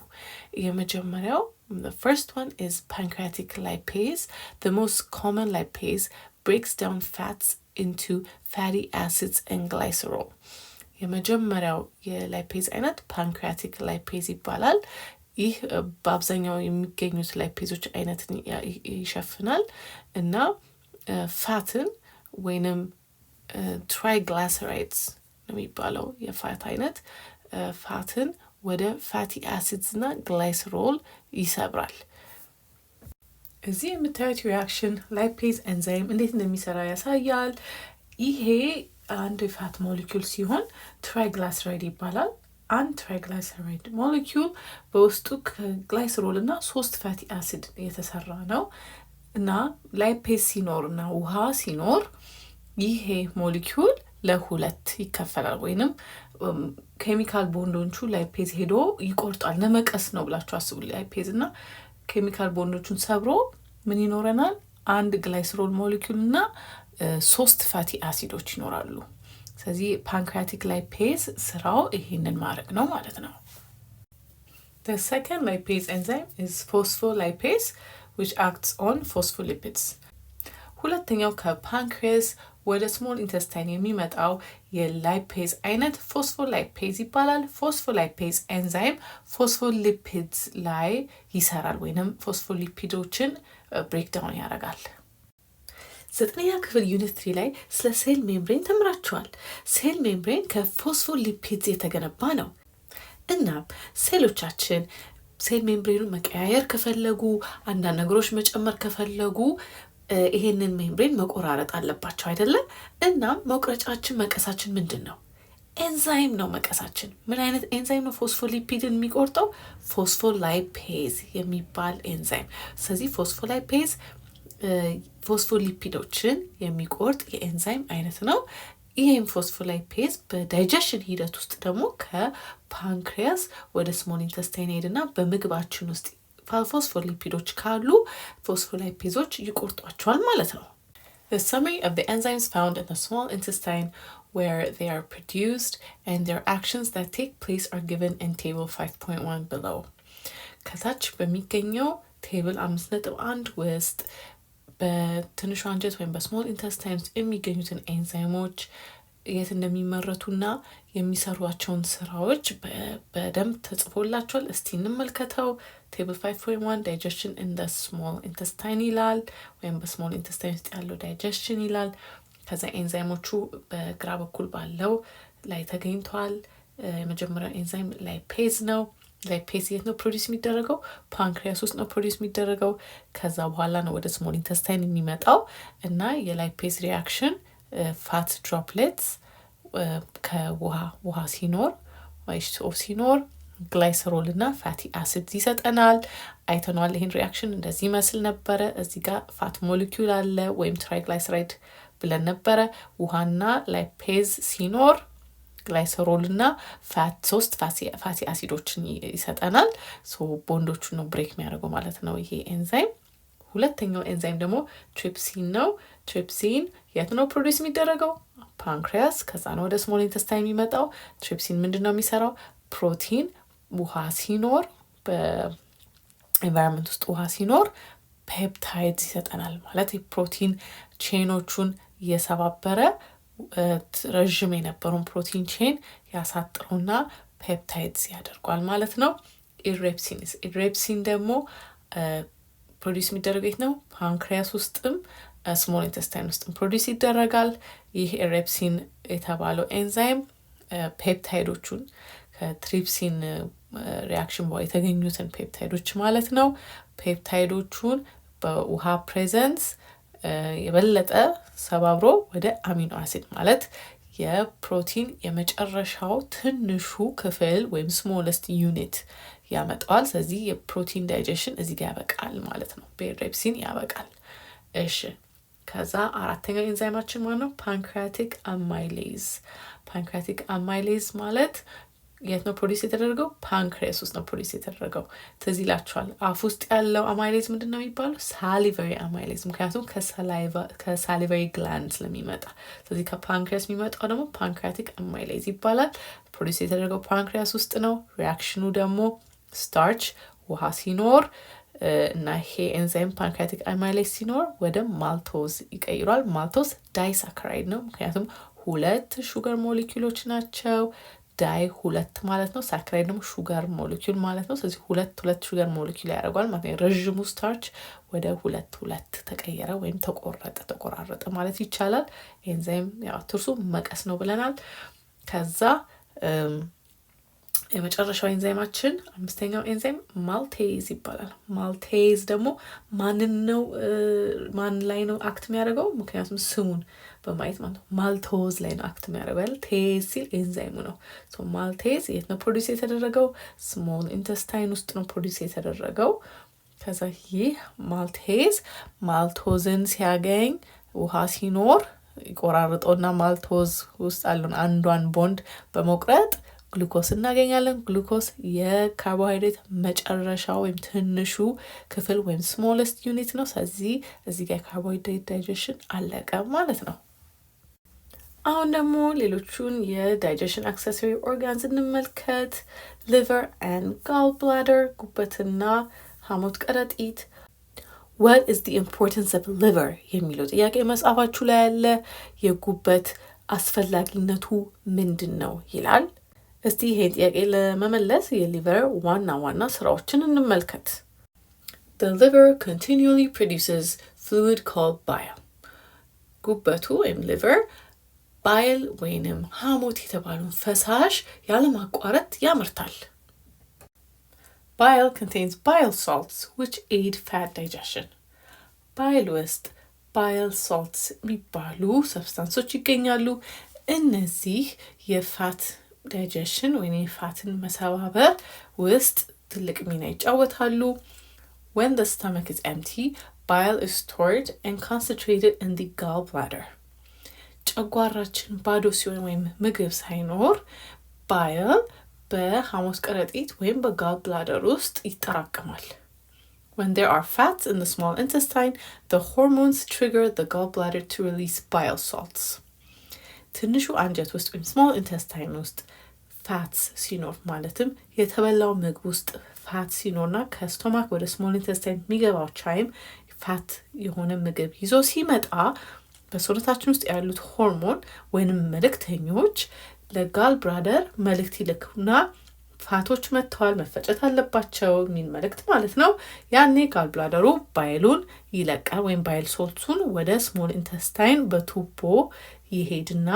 የመጀመሪያው the first one is pancreatic lipase. The most common lipase breaks down fats into fatty acids and glycerol. የመጀመሪያው የላይፔዝ አይነት ፓንክሪያቲክ ላይፔዝ ይባላል። ይህ በአብዛኛው የሚገኙት ላይፔዞች አይነትን ይሸፍናል እና ፋትን ወይንም ትራይግላሰራይድስ ነው የሚባለው የፋት አይነት ፋትን ወደ ፋቲ አሲድስ እና ግላይሰሮል ይሰብራል። እዚህ የምታዩት ሪያክሽን ላይፔዝ ኤንዛይም እንዴት እንደሚሰራ ያሳያል። ይሄ አንድ የፋት ሞሊኪዩል ሲሆን ትራይግላሰራይድ ይባላል። አንድ ትራይግላሰራይድ ሞሊኪዩል በውስጡ ከግላይሰሮል እና 3 ፋቲ አሲድ የተሰራ ነው እና ላይፔዝ ሲኖር እና ውሃ ሲኖር ይሄ ሞሊኪዩል ለሁለት ይከፈላል ወይንም ኬሚካል ቦንዶቹ ላይፔዝ ሄዶ ይቆርጣል። ለመቀስ ነው ብላችሁ አስቡ። ላይፔዝ እና ኬሚካል ቦንዶቹን ሰብሮ ምን ይኖረናል? አንድ ግላይሰሮል ሞሊኪዩል እና 3 ፋቲ አሲዶች ይኖራሉ። ስለዚህ ፓንክሪያቲክ ላይፔዝ ስራው ይሄንን ማድረግ ነው ማለት ነው። The second lipase enzyme is phospholipase which acts on phospholipids. ሁለተኛው ከፓንክሪያስ ወደ ስሞል ኢንተስታይን የሚመጣው የላይፔዝ አይነት ፎስፎላይፔዝ ይባላል። ፎስፎላይፔዝ ኤንዛይም ፎስፎሊፒድስ ላይ ይሰራል ወይንም ፎስፎሊፒዶችን ብሬክዳውን ያደርጋል። 9ኛ ክፍል ዩኒት 3 ላይ ስለ ሴል ሜምብሬን ተምራችኋል። ሴል ሜምብሬን ከፎስፎሊፒድስ የተገነባ ነው እና ሴሎቻችን ሴል ሜምብሬኑን መቀያየር ከፈለጉ አንዳንድ ነገሮች መጨመር ከፈለጉ ይሄንን ሜምብሬን መቆራረጥ አለባቸው አይደለም? እና መቁረጫችን መቀሳችን ምንድን ነው? ኤንዛይም ነው መቀሳችን። ምን አይነት ኤንዛይም ነው ፎስፎሊፒድን የሚቆርጠው? ፎስፎላይፔዝ የሚባል ኤንዛይም። ስለዚህ ፎስፎላይፔዝ ፎስፎሊፒዶችን የሚቆርጥ የኤንዛይም አይነት ነው። ይህም ፎስፎላይፔዝ በዳይጀሽን ሂደት ውስጥ ደግሞ ከፓንክሪያስ ወደ ስሞል ኢንተስታይን ሄድና በምግባችን ውስጥ ፎስፎሊፒዶች ካሉ ፎስፎላይፔዞች ይቆርጧቸዋል ማለት ነው። The summary of the enzymes found in the small intestine where they are produced and their actions that take place are given in table 5.1 below. ከታች በሚገኘው ቴብል 5.1 ውስጥ በትንሹ አንጀት ወይም በስሞል ኢንተስታይን ውስጥ የሚገኙትን ኤንዛይሞች የት እንደሚመረቱና የሚሰሯቸውን ስራዎች በደንብ ተጽፎላቸዋል። እስቲ እንመልከተው። ቴብል 5.1 ዳይጀሽን ኢን ዘ ስሞል ኢንተስታይን ይላል ወይም በስሞል ኢንተስታይን ውስጥ ያለው ዳይጀሽን ይላል። ከዛ ኤንዛይሞቹ በግራ በኩል ባለው ላይ ተገኝተዋል። የመጀመሪያው ኤንዛይም ላይፔዝ ነው። ላይፔዝ የት ነው ፕሮዲስ የሚደረገው? ፓንክሪያስ ውስጥ ነው ፕሮዲስ የሚደረገው። ከዛ በኋላ ነው ወደ ስሞል ኢንተስታይን የሚመጣው እና የላይፔዝ ሪያክሽን ፋት ድሮፕሌትስ ከውሃ ሲኖር H2O ሲኖር ግላይሰሮል እና ፋቲ አሲድ ይሰጠናል። አይተኗል። ይህን ሪያክሽን እንደዚህ ይመስል ነበረ። እዚህ ጋር ፋት ሞሊኪዩል አለ ወይም ትራይግላይሰራይድ ብለን ነበረ። ውሃና ላይፔዝ ሲኖር ግላይሰሮል እና ሶስት ፋቲ አሲዶችን ይሰጠናል። ቦንዶቹን ነው ብሬክ የሚያደርገው ማለት ነው ይሄ ኤንዛይም። ሁለተኛው ኤንዛይም ደግሞ ትሪፕሲን ነው። ትሪፕሲን የት ነው ፕሮዲስ የሚደረገው? ፓንክሪያስ። ከዛ ነው ወደ ስሞል ኢንተስታይን የሚመጣው። ትሪፕሲን ምንድን ነው የሚሰራው? ፕሮቲን ውሃ ሲኖር በኤንቫይሮንመንት ውስጥ ውሃ ሲኖር ፔፕታይድስ ይሰጠናል። ማለት የፕሮቲን ቼኖቹን እየሰባበረ ረዥም የነበረውን ፕሮቲን ቼን ያሳጥሩና ፔፕታይድስ ያደርጓል ማለት ነው። ኢሬፕሲን ደግሞ ፕሮዲስ የሚደረገው የት ነው? ፓንክሪያስ ውስጥም ስሞል ኢንተስታይን ውስጥም ፕሮዲስ ይደረጋል። ይህ ኢሬፕሲን የተባለው ኤንዛይም ፔፕታይዶቹን ከትሪፕሲን ሪያክሽን በኋላ የተገኙትን ፔፕታይዶች ማለት ነው። ፔፕታይዶቹን በውሃ ፕሬዘንስ የበለጠ ሰባብሮ ወደ አሚኖ አሲድ ማለት የፕሮቲን የመጨረሻው ትንሹ ክፍል ወይም ስሞለስት ዩኒት ያመጣዋል። ስለዚህ የፕሮቲን ዳይጀሽን እዚህ ጋር ያበቃል ማለት ነው። በኢሬፕሲን ያበቃል። እሺ ከዛ አራተኛው ኤንዛይማችን ማለት ነው ፓንክሪያቲክ አማይሌዝ። ፓንክሪያቲክ አማይሌዝ ማለት የት ነው ፕሮዲስ የተደረገው? ፓንክሪያስ ውስጥ ነው ፕሮዲስ የተደረገው። ትዝ ይላችኋል። አፍ ውስጥ ያለው አማይሌዝ ምንድን ነው የሚባለው? ሳሊቨሪ አማይሌዝ። ምክንያቱም ከሳሊቨሪ ግላንድ ስለሚመጣ። ስለዚህ ከፓንክሪያስ የሚመጣው ደግሞ ፓንክሪያቲክ አማይሌዝ ይባላል። ፕሮዲስ የተደረገው ፓንክሪያስ ውስጥ ነው። ሪያክሽኑ ደግሞ ስታርች ውሃ ሲኖር እና ይሄ ኤንዛይም ፓንክሪያቲክ አማይሌዝ ሲኖር ወደ ማልቶዝ ይቀይሯል። ማልቶዝ ዳይሳካራይድ ነው። ምክንያቱም 2 ሹገር ሞሊኪውሎች ናቸው። ዳይ 2 ማለት ነው። ሳክራይድ ደግሞ ሹገር ሞሊኪዩል ማለት ነው። ስለዚህ 2 ሹገር ሞሊኪዩል ያደርጓል ማለት ነው። ረዥሙ ስታርች ወደ 2 ተቀየረ ወይም ተቆራረጠ ማለት ይቻላል። ኤንዛይም ያው ትርሱ መቀስ ነው ብለናል። ከዛ የመጨረሻው ኤንዛይማችን አምስተኛው ኤንዛይም ማልቴዝ ይባላል። ማልቴዝ ደግሞ ማን ላይ ነው አክት የሚያደርገው? ምክንያቱም ስሙን በማየት ማለት ነው። ማልቶዝ ላይ ነው አክት የሚያደርገው። ቴዝ ሲል ኤንዛይሙ ነው። ማልቴዝ የት ነው ፕሮዲስ የተደረገው? ስሞል ኢንተስታይን ውስጥ ነው ፕሮዲስ የተደረገው። ከዛ ይህ ማልቴዝ ማልቶዝን ሲያገኝ ውሃ ሲኖር ይቆራርጠውና ማልቶዝ ውስጥ ያለውን አንዷን ቦንድ በመቁረጥ ግሉኮስ እናገኛለን። ግሉኮስ የካርቦሃይድሬት መጨረሻ ወይም ትንሹ ክፍል ወይም ስሞለስት ዩኒት ነው። ስለዚህ እዚህ ጋር ካርቦሃይድሬት ዳይጀሽን አለቀ ማለት ነው። አሁን ደግሞ ሌሎቹን የዳይጀሽን አክሰሰሪ ኦርጋንስ እንመልከት። ሊቨር ኤንድ ጋል ብላደር፣ ጉበትና ሐሞት ከረጢት። What is the importance of liver የሚለው ጥያቄ መጽሐፋችሁ ላይ ያለ። የጉበት አስፈላጊነቱ ምንድን ነው ይላል። እስቲ ይሄን ጥያቄ ለመመለስ የሊቨር ዋና ስራዎችን እንመልከት። The liver continually produces fluid called bile. ጉበቱ ወይም liver ባይል ወይንም ሐሞት የተባለውን ፈሳሽ ያለማቋረጥ ያመርታል። Bile contains bile salts which aid fat digestion. ባይል ውስጥ bile salts የሚባሉ ሰብስታንሶች ይገኛሉ። እነዚህ የፋት ዳይጀሽን ወይም የፋትን መሰባበር ውስጥ ትልቅ ሚና ይጫወታሉ። When the stomach is empty, bile is stored and concentrated in the gallbladder. ጨጓራችን ባዶ ሲሆን ወይም ምግብ ሳይኖር ባይል በሐሞት ከረጢት ወይም በጋል ብላደር ውስጥ ይጠራቀማል። When there are fats in the small intestine, the hormones trigger the gallbladder to release bile salts. ትንሹ አንጀት ውስጥ ወይም small intestine ውስጥ ፋትስ ሲኖር ማለትም የተበላው ምግብ ውስጥ ፋት ሲኖርና ከስቶማክ ወደ small intestine የሚገባው ቻይም ፋት የሆነ ምግብ ይዞ ሲመጣ በሰውነታችን ውስጥ ያሉት ሆርሞን ወይንም መልእክተኞች ለጋል ብላደር መልእክት ይልኩና ፋቶች መጥተዋል መፈጨት አለባቸው የሚል መልእክት ማለት ነው። ያኔ ጋል ብላደሩ ባይሉን ይለቃል ወይም ባይል ሶልቱን ወደ ስሞል ኢንተስታይን በቱቦ ይሄድና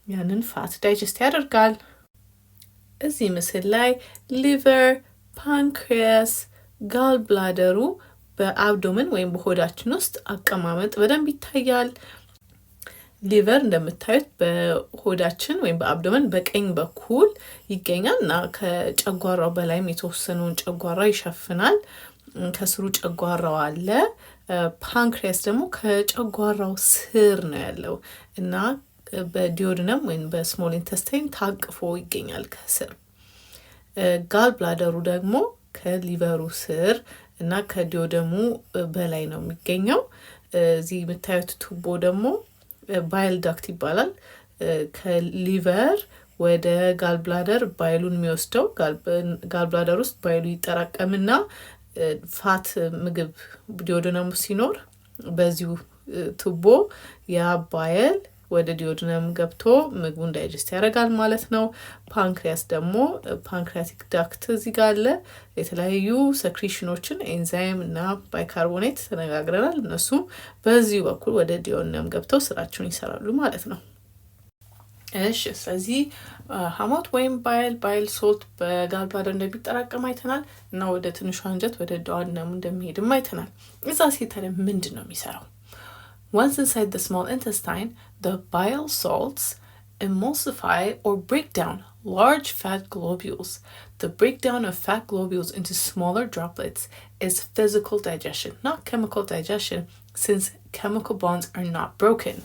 ያንን ፋት ዳይጀስት ያደርጋል። እዚህ ምስል ላይ ሊቨር፣ ፓንክሪያስ፣ ጋል ብላደሩ በአብዶመን ወይም በሆዳችን ውስጥ አቀማመጥ በደንብ ይታያል። ሊቨር እንደምታዩት በሆዳችን ወይም በአብዶመን በቀኝ በኩል ይገኛል እና ከጨጓራው በላይም የተወሰነውን ጨጓራ ይሸፍናል። ከስሩ ጨጓራው አለ። ፓንክሪያስ ደግሞ ከጨጓራው ስር ነው ያለው እና በዲዮድነም ወይም በስሞል ኢንተስታይን ታቅፎ ይገኛል ከስር። ጋል ብላደሩ ደግሞ ከሊቨሩ ስር እና ከዲዮደሙ በላይ ነው የሚገኘው። እዚህ የምታዩት ቱቦ ደግሞ ባይል ዳክት ይባላል። ከሊቨር ወደ ጋልብላደር ባይሉን የሚወስደው ጋልብላደር ውስጥ ባይሉ ይጠራቀምና ፋት ምግብ ዲዮድነሙ ሲኖር በዚሁ ቱቦ ያ ባይል ወደ ዲዮድነም ገብቶ ምግቡን ዳይጀስት ያደርጋል ማለት ነው። ፓንክሪያስ ደግሞ ፓንክሪያቲክ ዳክት እዚህ ጋር አለ። የተለያዩ ሰክሪሽኖችን ኤንዛይም እና ባይካርቦኔት ተነጋግረናል። እነሱ በዚሁ በኩል ወደ ዲዮድነም ገብተው ስራቸውን ይሰራሉ ማለት ነው። እሺ ስለዚህ ሐሞት ወይም ባይል ሶልት በጋልብላደር እንደሚጠራቀም አይተናል እና ወደ ትንሹ አንጀት ወደ ዲዮድነሙ እንደሚሄድም አይተናል። እዛ ሲታዲያ ምንድን ነው የሚሰራው? Once inside the small intestine, the bile salts emulsify or break down large fat globules. The breakdown of fat globules into smaller droplets is physical digestion, not chemical digestion, since chemical bonds are not broken.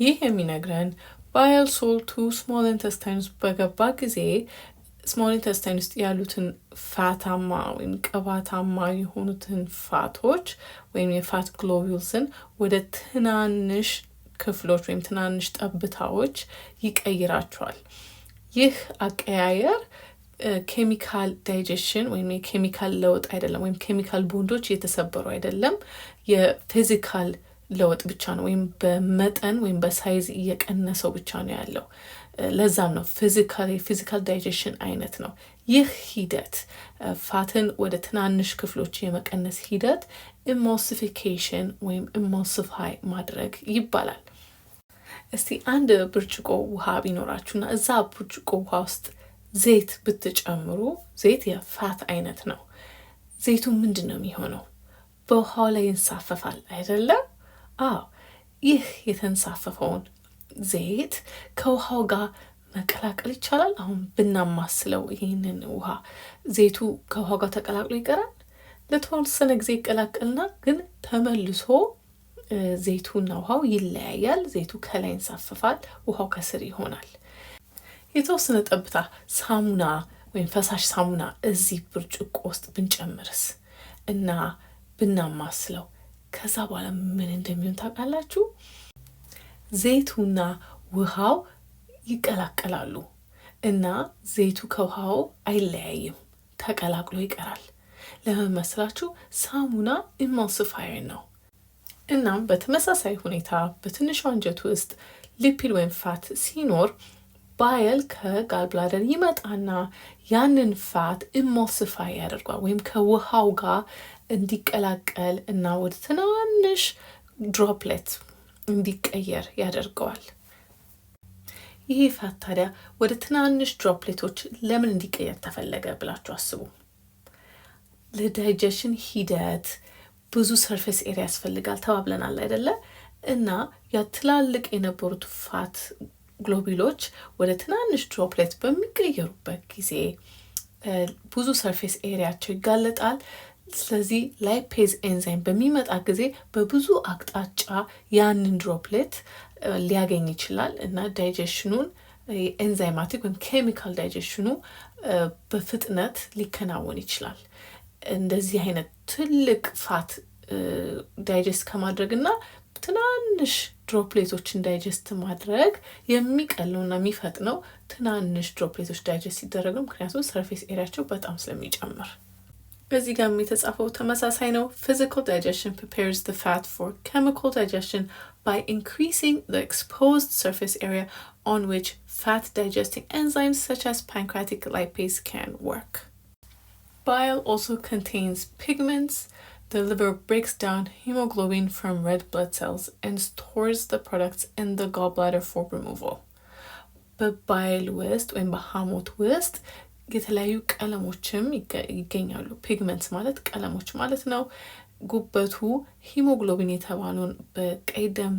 ይህ የሚነግረን ባይል ሶልቱ ስሞል ኢንተስታይን ውስጥ በገባ ጊዜ ስሞል ኢንተስታይን ውስጥ ያሉትን ፋታማ ወይም ቅባታማ የሆኑትን ፋቶች ወይም የፋት ግሎቢውልስን ወደ ትናንሽ ክፍሎች ወይም ትናንሽ ጠብታዎች ይቀይራቸዋል። ይህ አቀያየር ኬሚካል ዳይጀሽን ወይም የኬሚካል ለውጥ አይደለም፣ ወይም ኬሚካል ቦንዶች እየተሰበሩ አይደለም። የፊዚካል ለውጥ ብቻ ነው፣ ወይም በመጠን ወይም በሳይዝ እየቀነሰው ብቻ ነው ያለው። ለዛም ነው ፊዚካል ዳይጀሽን አይነት ነው። ይህ ሂደት ፋትን ወደ ትናንሽ ክፍሎች የመቀነስ ሂደት ኢሞልሲፊኬሽን ወይም ኢሞልሲፋይ ማድረግ ይባላል። እስቲ አንድ ብርጭቆ ውሃ ቢኖራችሁና እዛ ብርጭቆ ውሃ ውስጥ ዘይት ብትጨምሩ፣ ዘይት የፋት አይነት ነው። ዘይቱ ምንድን ነው የሚሆነው? በውሃው ላይ ይንሳፈፋል አይደለም? አዎ። ይህ የተንሳፈፈውን ዘይት ከውሃው ጋር መቀላቀል ይቻላል። አሁን ብናማስለው ይህንን ውሃ ዘይቱ ከውሃው ጋር ተቀላቅሎ ይቀራል። ለተወሰነ ጊዜ ይቀላቀልና ግን ተመልሶ ዘይቱና ውሃው ይለያያል። ዘይቱ ከላይ ይንሳፈፋል፣ ውሃው ከስር ይሆናል። የተወሰነ ጠብታ ሳሙና ወይም ፈሳሽ ሳሙና እዚህ ብርጭቆ ውስጥ ብንጨምርስ እና ብናማስለው ከዛ በኋላ ምን እንደሚሆን ታውቃላችሁ? ዘይቱና ውሃው ይቀላቀላሉ እና ዘይቱ ከውሃው አይለያይም፣ ተቀላቅሎ ይቀራል። ለመመስላችሁ ሳሙና ኢሞልሲፋየር ነው። እናም በተመሳሳይ ሁኔታ በትንሹ አንጀት ውስጥ ሊፒድ ወይም ፋት ሲኖር ባይል ከጋልብላደር ይመጣና ያንን ፋት ኢሞልሲፋይ ያደርጓል ወይም ከውሃው ጋር እንዲቀላቀል እና ወደ ትናንሽ ድሮፕሌት እንዲቀየር ያደርገዋል። ይህ ፋት ታዲያ ወደ ትናንሽ ድሮፕሌቶች ለምን እንዲቀየር ተፈለገ ብላችሁ አስቡ። ለዳይጀሽን ሂደት ብዙ ሰርፌስ ኤሪያ ያስፈልጋል ተባብለናል አይደለ? እና ያ ትላልቅ የነበሩት ፋት ግሎቢሎች ወደ ትናንሽ ድሮፕሌት በሚቀየሩበት ጊዜ ብዙ ሰርፌስ ኤሪያቸው ይጋለጣል። ስለዚህ ላይፔዝ ኤንዛይም በሚመጣ ጊዜ በብዙ አቅጣጫ ያንን ድሮፕሌት ሊያገኝ ይችላል እና ዳይጀሽኑን ኤንዛይማቲክ ወይም ኬሚካል ዳይጀሽኑ በፍጥነት ሊከናወን ይችላል። እንደዚህ አይነት ትልቅ ፋት ዳይጀስት ከማድረግ እና ትናንሽ ድሮፕሌቶችን ዳይጀስት ማድረግ የሚቀለውና የሚፈጥነው ትናንሽ ድሮፕሌቶች ዳይጀስት ሲደረጉ፣ ምክንያቱም ሰርፌስ ኤሪያቸው በጣም ስለሚጨምር። በዚህ ጋር የተጻፈው ተመሳሳይ ነው። Physical digestion prepares the fat for chemical digestion by increasing the exposed surface area on which fat digesting enzymes such as pancreatic lipase can work. Bile also contains pigments. The liver breaks down hemoglobin from red blood cells and stores the products in the gallbladder for removal. በባይል ውስጥ ወይም በሐሞት ውስጥ የተለያዩ ቀለሞችም ይገኛሉ። ፒግመንትስ ማለት ቀለሞች ማለት ነው። ጉበቱ ሂሞግሎቢን የተባለውን በቀይ ደም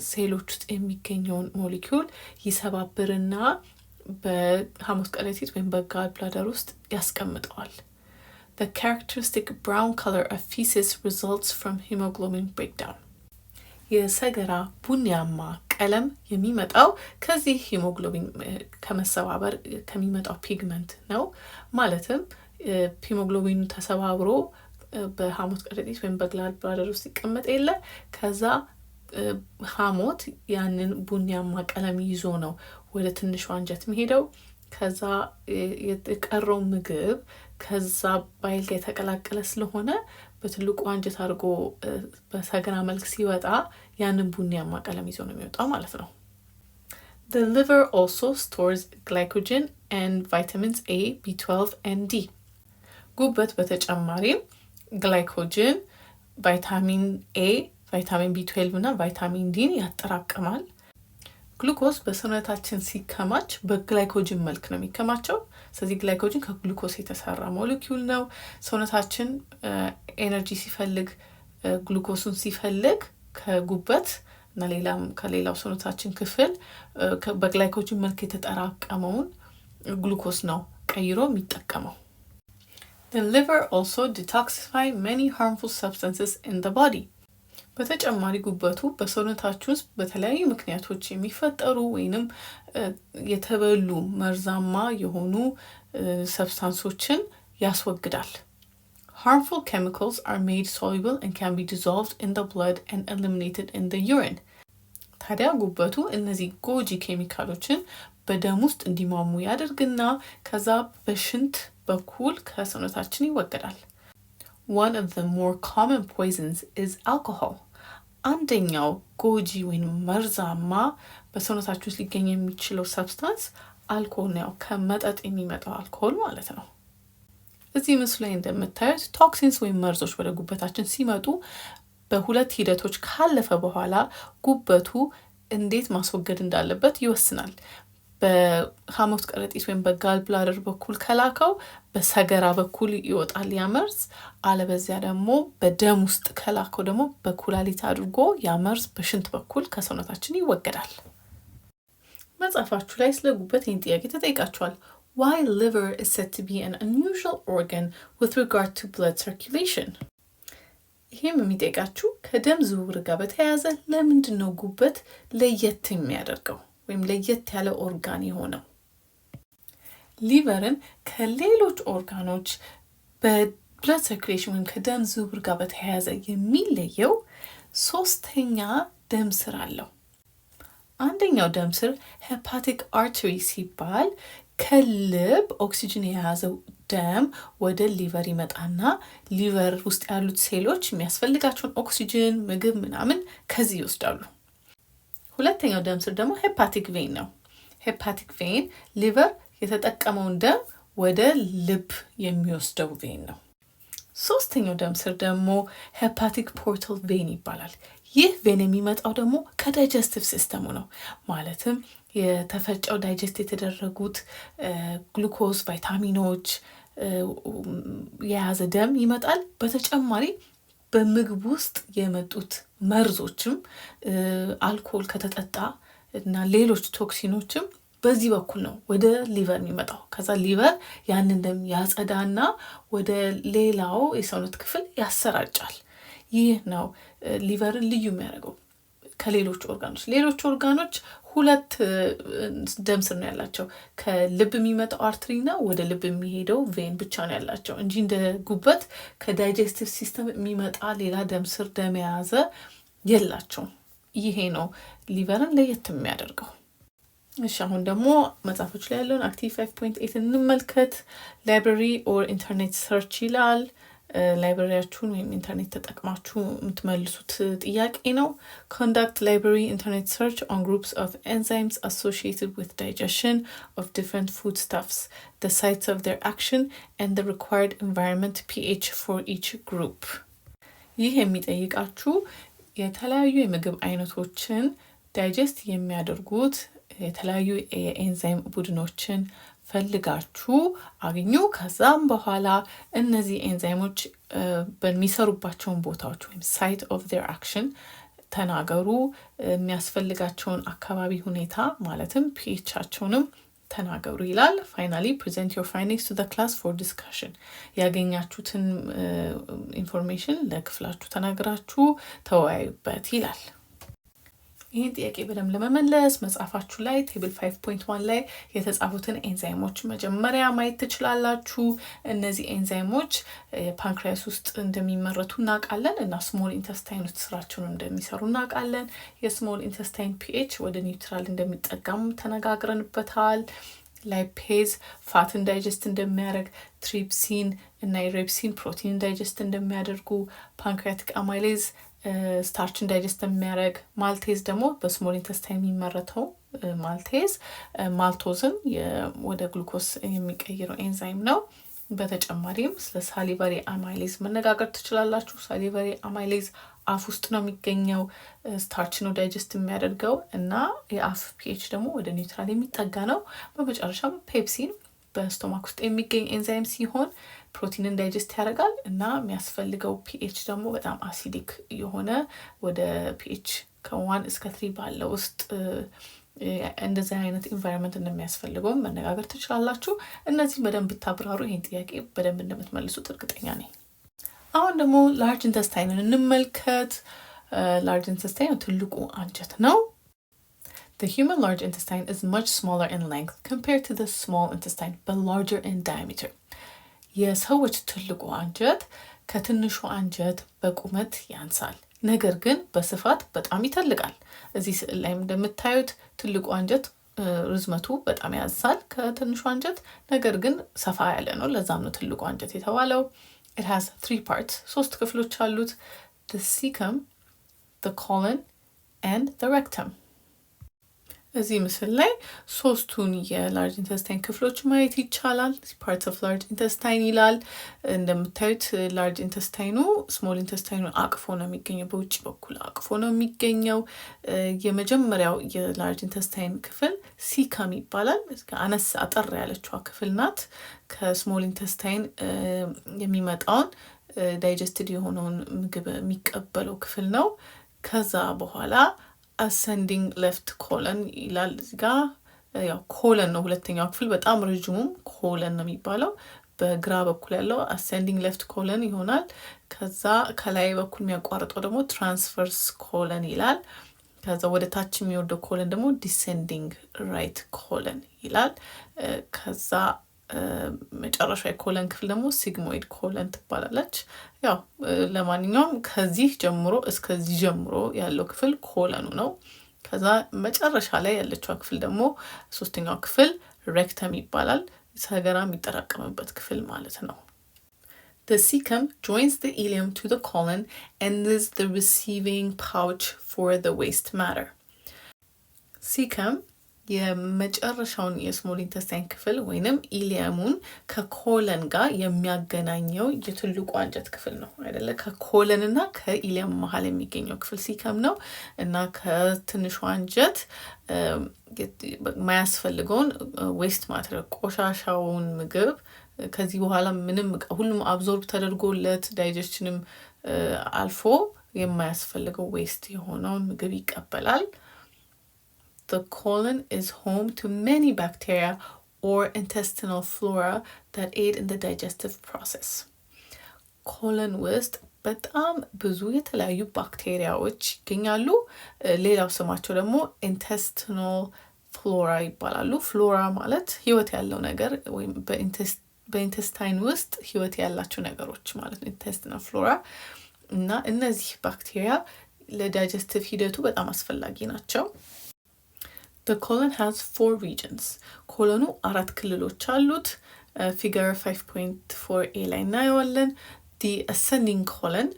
ሴሎች ውስጥ የሚገኘውን ሞሊኪውል ይሰባብርና በሐሞት ከረጢት ወይም በጋል ብላደር ውስጥ ያስቀምጠዋል። The characteristic brown color of feces results from hemoglobin breakdown. የሰገራ ቡኒያማ ቀለም የሚመጣው ከዚህ ሂሞግሎቢን ከመሰባበር ከሚመጣው ፒግመንት ነው። ማለትም ሂሞግሎቢኑ ተሰባብሮ በሐሞት ከረጢት ወይም በጋል ብላደር ውስጥ ይቀመጥ የለ ከዛ ሐሞት ያንን ቡኒያማ ቀለም ይዞ ነው ወደ ትንሹ አንጀት የሚሄደው። ከዛ የቀረው ምግብ ከዛ ባይል ጋር የተቀላቀለ ስለሆነ በትልቁ አንጀት አድርጎ በሰገራ መልክ ሲወጣ ያንን ቡኒያማ ቀለም ይዞ ነው የሚወጣው ማለት ነው። The liver also stores glycogen and vitamins A, B12 and D. ጉበት በተጨማሪም ግላይኮጅን፣ ቫይታሚን A፣ ቫይታሚን B12 እና ቫይታሚን ዲን ያጠራቅማል። ግሉኮስ በሰውነታችን ሲከማች በግላይኮጅን መልክ ነው የሚከማቸው። ስለዚህ ግላይኮጅን ከግሉኮስ የተሰራ ሞለኪውል ነው። ሰውነታችን ኤነርጂ ሲፈልግ ግሉኮሱን ሲፈልግ ከጉበት እና ከሌላው ሰውነታችን ክፍል በግላይኮጅን መልክ የተጠራቀመውን ግሉኮስ ነው ቀይሮ የሚጠቀመው። The liver also detoxify many harmful substances in the body. በተጨማሪ ጉበቱ በሰውነታችን ውስጥ በተለያዩ ምክንያቶች የሚፈጠሩ ወይንም የተበሉ መርዛማ የሆኑ ሰብስታንሶችን ያስወግዳል። Harmful chemicals are made soluble and can be dissolved in the blood and eliminated in the urine. ታዲያ ጉበቱ እነዚህ ጎጂ ኬሚካሎችን በደም ውስጥ እንዲሟሙ ያደርግና ከዛ በሽንት በኩል ከሰውነታችን ይወገዳል። One of the more common poisons is alcohol. አንደኛው ጎጂ ወይም መርዛማ በሰውነታችን ውስጥ ሊገኝ የሚችለው ሰብስታንስ አልኮል ነው። ከመጠጥ የሚመጣው አልኮል ማለት ነው። እዚህ ምስሉ ላይ እንደምታዩት ቶክሲንስ ወይም መርዞች ወደ ጉበታችን ሲመጡ በሁለት ሂደቶች ካለፈ በኋላ ጉበቱ እንዴት ማስወገድ እንዳለበት ይወስናል። በሐሞት ከረጢት ወይም በጋል ብላደር በኩል ከላከው በሰገራ በኩል ይወጣል ያ መርዝ። አለበዚያ ደግሞ በደም ውስጥ ከላከው ደግሞ በኩላሊት አድርጎ ያ መርዝ በሽንት በኩል ከሰውነታችን ይወገዳል። መጽሐፋችሁ ላይ ስለ ጉበት ይህን ጥያቄ ተጠይቃችኋል። Why liver is said to be an unusual organ with regard to blood circulation? ይሄም የሚጠይቃችሁ ከደም ዝውውር ጋር በተያያዘ ለምንድን ነው ጉበት ለየት የሚያደርገው ወይም ለየት ያለ ኦርጋን የሆነው? ሊቨርን ከሌሎች ኦርጋኖች በብለድ ሰርኩሌሽን ወይም ከደም ዝውውር ጋር በተያያዘ የሚለየው ሶስተኛ ደም ስር አለው። አንደኛው ደም ስር ሄፓቲክ አርተሪ ሲባል ከልብ ኦክሲጅን የያዘው ደም ወደ ሊቨር ይመጣና ሊቨር ውስጥ ያሉት ሴሎች የሚያስፈልጋቸውን ኦክሲጅን፣ ምግብ ምናምን ከዚህ ይወስዳሉ። ሁለተኛው ደም ስር ደግሞ ሄፓቲክ ቬን ነው። ሄፓቲክ ቬን ሊቨር የተጠቀመውን ደም ወደ ልብ የሚወስደው ቬን ነው። ሶስተኛው ደም ስር ደግሞ ሄፓቲክ ፖርታል ቬን ይባላል። ይህ ቬን የሚመጣው ደግሞ ከዳይጀስቲቭ ሲስተሙ ነው። ማለትም የተፈጨው ዳይጀስት የተደረጉት ግሉኮዝ፣ ቫይታሚኖች የያዘ ደም ይመጣል። በተጨማሪ በምግብ ውስጥ የመጡት መርዞችም አልኮል ከተጠጣ እና ሌሎች ቶክሲኖችም በዚህ በኩል ነው ወደ ሊቨር የሚመጣው። ከዛ ሊቨር ያንን ደም ያጸዳና ወደ ሌላው የሰውነት ክፍል ያሰራጫል። ይህ ነው ሊቨርን ልዩ የሚያደርገው ከሌሎች ኦርጋኖች። ሌሎች ኦርጋኖች ሁለት ደም ስር ነው ያላቸው። ከልብ የሚመጣው አርትሪና ወደ ልብ የሚሄደው ቬን ብቻ ነው ያላቸው እንጂ እንደ ጉበት ከዳይጀስቲቭ ሲስተም የሚመጣ ሌላ ደም ስር ደም የያዘ የላቸውም። ይሄ ነው ሊቨርን ለየት የሚያደርገው። እሺ አሁን ደግሞ መጽሐፎች ላይ ያለውን አክቲቭ 5.8 እንመልከት። ላይብረሪ ኦር ኢንተርኔት ሰርች ይላል። ላይብረሪያችሁን ወይም ኢንተርኔት ተጠቅማችሁ የምትመልሱት ጥያቄ ነው። Conduct library internet search on groups of enzymes associated with digestion of different foodstuffs, the sites of their action, and the required environment pH for each group. ይህ የሚጠይቃችሁ የተለያዩ የምግብ አይነቶችን ዳይጀስት የሚያደርጉት የተለያዩ የኤንዛይም ቡድኖችን ፈልጋችሁ አግኙ። ከዛም በኋላ እነዚህ ኤንዛይሞች በሚሰሩባቸውን ቦታዎች ወይም ሳይት ኦፍ ዜር አክሽን ተናገሩ። የሚያስፈልጋቸውን አካባቢ ሁኔታ ማለትም ፒኤቻቸውንም ተናገሩ ይላል። ፋይናሊ ፕሬዘንት ዮር ፋይንዲንግስ ቱ ዘ ክላስ ፎር ዲስካሽን። ያገኛችሁትን ኢንፎርሜሽን ለክፍላችሁ ተናግራችሁ ተወያዩበት ይላል። ይህን ጥያቄ በደንብ ለመመለስ መጽሐፋችሁ ላይ ቴብል 5.1 ላይ የተጻፉትን ኤንዛይሞች መጀመሪያ ማየት ትችላላችሁ። እነዚህ ኤንዛይሞች ፓንክሪያስ ውስጥ እንደሚመረቱ እናውቃለን እና ስሞል ኢንተስታይን ውስጥ ስራቸውን እንደሚሰሩ እናውቃለን። የስሞል ኢንተስታይን ፒኤች ወደ ኒውትራል እንደሚጠጋም ተነጋግረንበታል። ላይፔዝ ፋትን ዳይጀስት እንደሚያደርግ፣ ትሪፕሲን እና ኢሬፕሲን ፕሮቲን ዳይጀስት እንደሚያደርጉ፣ ፓንክሪያቲክ አማይሌዝ ስታርችን ዳይጀስት የሚያደርግ፣ ማልቴዝ ደግሞ በስሞል ኢንተስታይን የሚመረተው ማልቴዝ ማልቶዝን ወደ ግሉኮስ የሚቀይረው ኤንዛይም ነው። በተጨማሪም ስለ ሳሊቨሪ አማይሌዝ መነጋገር ትችላላችሁ። ሳሊቨሪ አማይሌዝ አፍ ውስጥ ነው የሚገኘው። ስታርች ነው ዳይጀስት የሚያደርገው እና የአፍ ፒኤች ደግሞ ወደ ኒውትራል የሚጠጋ ነው። በመጨረሻም ፔፕሲን በስቶማክ ውስጥ የሚገኝ ኤንዛይም ሲሆን ፕሮቲንን ዳይጀስት ያደርጋል እና የሚያስፈልገው ፒኤች ደግሞ በጣም አሲዲክ የሆነ ወደ ፒኤች ከ1 እስከ 3 ባለው ውስጥ እንደዚህ አይነት ኢንቫይሮንመንት እንደሚያስፈልገው መነጋገር ትችላላችሁ። እነዚህ በደንብ ብታብራሩ ይህን ጥያቄ በደንብ እንደምትመልሱት እርግጠኛ ነኝ። አሁን ደግሞ ላርጅ ኢንተስታይንን እንመልከት። ላርጅ ኢንተስታይን ትልቁ አንጀት ነው። The human large intestine is much smaller in length compared to the small intestine, but larger in diameter. የሰዎች ትልቁ አንጀት ከትንሹ አንጀት በቁመት ያንሳል፣ ነገር ግን በስፋት በጣም ይተልቃል። እዚህ ስዕል ላይ እንደምታዩት ትልቁ አንጀት ርዝመቱ በጣም ያንሳል ከትንሹ አንጀት፣ ነገር ግን ሰፋ ያለ ነው። ለዛም ነው ትልቁ አንጀት የተባለው። It has 3 parts, 3 ክፍሎች አሉት። The cecum, the colon, and the rectum. እዚህ ምስል ላይ 3ቱን የላርጅ ኢንተስታይን ክፍሎች ማየት ይቻላል። ፓርትስ ኦፍ ላርጅ ኢንተስታይን ይላል። እንደምታዩት ላርጅ ኢንተስታይኑ ስሞል ኢንተስታይኑ አቅፎ ነው የሚገኘው፣ በውጭ በኩል አቅፎ ነው የሚገኘው። የመጀመሪያው የላርጅ ኢንተስታይን ክፍል ሲከም ይባላል። አነስ አጠር ያለችዋ ክፍል ናት። ከስሞል ኢንተስታይን የሚመጣውን ዳይጀስትድ የሆነውን ምግብ የሚቀበለው ክፍል ነው። ከዛ በኋላ ascending left colon ይላል። እዚህ ጋር ያው ኮለን ነው ሁለተኛው ክፍል፣ በጣም ረጅሙም ኮለን ነው የሚባለው። በግራ በኩል ያለው ascending left colon ይሆናል። ከዛ ከላይ በኩል የሚያቋርጠው ደግሞ transverse colon ይላል። ከዛ ወደ ታች የሚወርደው ኮለን ደግሞ descending right colon ይላል። ከዛ መጨረሻ የኮለን ክፍል ደግሞ ሲግሞይድ ኮለን ትባላለች። ያው ለማንኛውም ከዚህ ጀምሮ እስከዚህ ጀምሮ ያለው ክፍል ኮለኑ ነው። ከዛ መጨረሻ ላይ ያለችው ክፍል ደግሞ 3ኛው ክፍል ሬክተም ይባላል። ሰገራ የሚጠራቀምበት ክፍል ማለት ነው። The cecum joins the ileum to the colon and is the receiving pouch for the waste matter. Cecum የመጨረሻውን የስሞል ኢንተስታይን ክፍል ወይንም ኢሊየሙን ከኮለን ጋር የሚያገናኘው የትልቁ አንጀት ክፍል ነው አይደለ? ከኮለን እና ከኢሊየም መሀል የሚገኘው ክፍል ሲከም ነው እና ከትንሹ አንጀት ማያስፈልገውን ዌስት ማተር ቆሻሻውን ምግብ ከዚህ በኋላ ምንም ሁሉም አብዞርብ ተደርጎለት ዳይጀሽንም አልፎ የማያስፈልገው ዌስት የሆነውን ምግብ ይቀበላል። The colon is home to many bacteria or intestinal flora that aid in the digestive process. ኮለን ውስጥ በጣም ብዙ የተለያዩ ባክቴሪያዎች ይገኛሉ። ሌላው ስማቸው ደግሞ intestinal flora ይባላሉ። ፍሎራ ማለት ህይወት ያለው ነገር ወይም በኢንተስታይን ውስጥ ህይወት ያላቸው ነገሮች ማለት ነው intestinal flora። እና እነዚህ ባክቴሪያ ለዳይጀስቲቭ ሂደቱ በጣም አስፈላጊ ናቸው። The colon has 4 regions. ኮሎኑ 4 ክልሎች አሉት። ፊገር 5.4a ላይ እናየዋለን። The ascending colon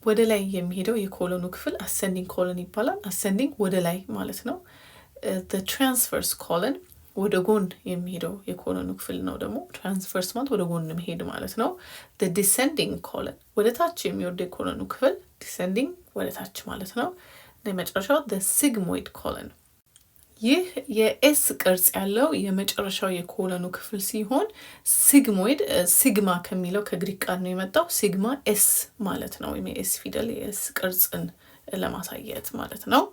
ወደ ላይ የሚሄደው የኮሎኑ ክፍል ascending colon ይባላል። ascending ወደ ላይ ማለት ነው። The transverse colon ወደ ጎን የሚሄደው የኮሎኑ ክፍል ነው ደግሞ transverse ማለት ወደ ጎን መሄድ ማለት ነው። The descending colon ወደ ታች የሚወርደው የኮሎኑ ክፍል descending ወደ ታች ማለት ነው። ለመጨረሻው the sigmoid colon ይህ የኤስ ቅርጽ ያለው የመጨረሻው የኮለኑ ክፍል ሲሆን ሲግሞይድ ሲግማ ከሚለው ከግሪክ ቃል ነው የመጣው። ሲግማ ኤስ ማለት ነው፣ ወይም የኤስ ፊደል የኤስ ቅርጽን ለማሳየት ማለት ነው።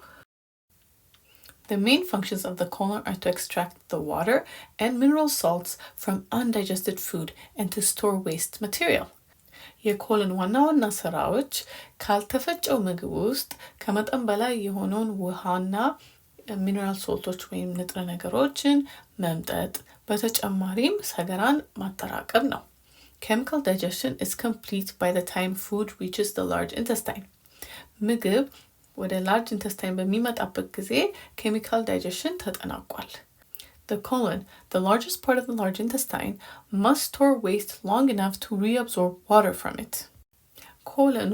The main functions of the colon are to extract the water and mineral salts from undigested food and to store waste material. የኮለን ዋና ዋና ስራዎች ካልተፈጨው ምግብ ውስጥ ከመጠን በላይ የሆነውን ውሃና ሚነራል ሶልቶች ወይም ንጥረ ነገሮችን መምጠጥ፣ በተጨማሪም ሰገራን ማጠራቀም ነው። Chemical digestion is complete by the time food reaches the large intestine. ምግብ ወደ large intestine በሚመጣበት ጊዜ chemical digestion ተጠናቋል። The colon, the largest part of the large intestine, must store waste long enough to reabsorb water from it. ኮለኑ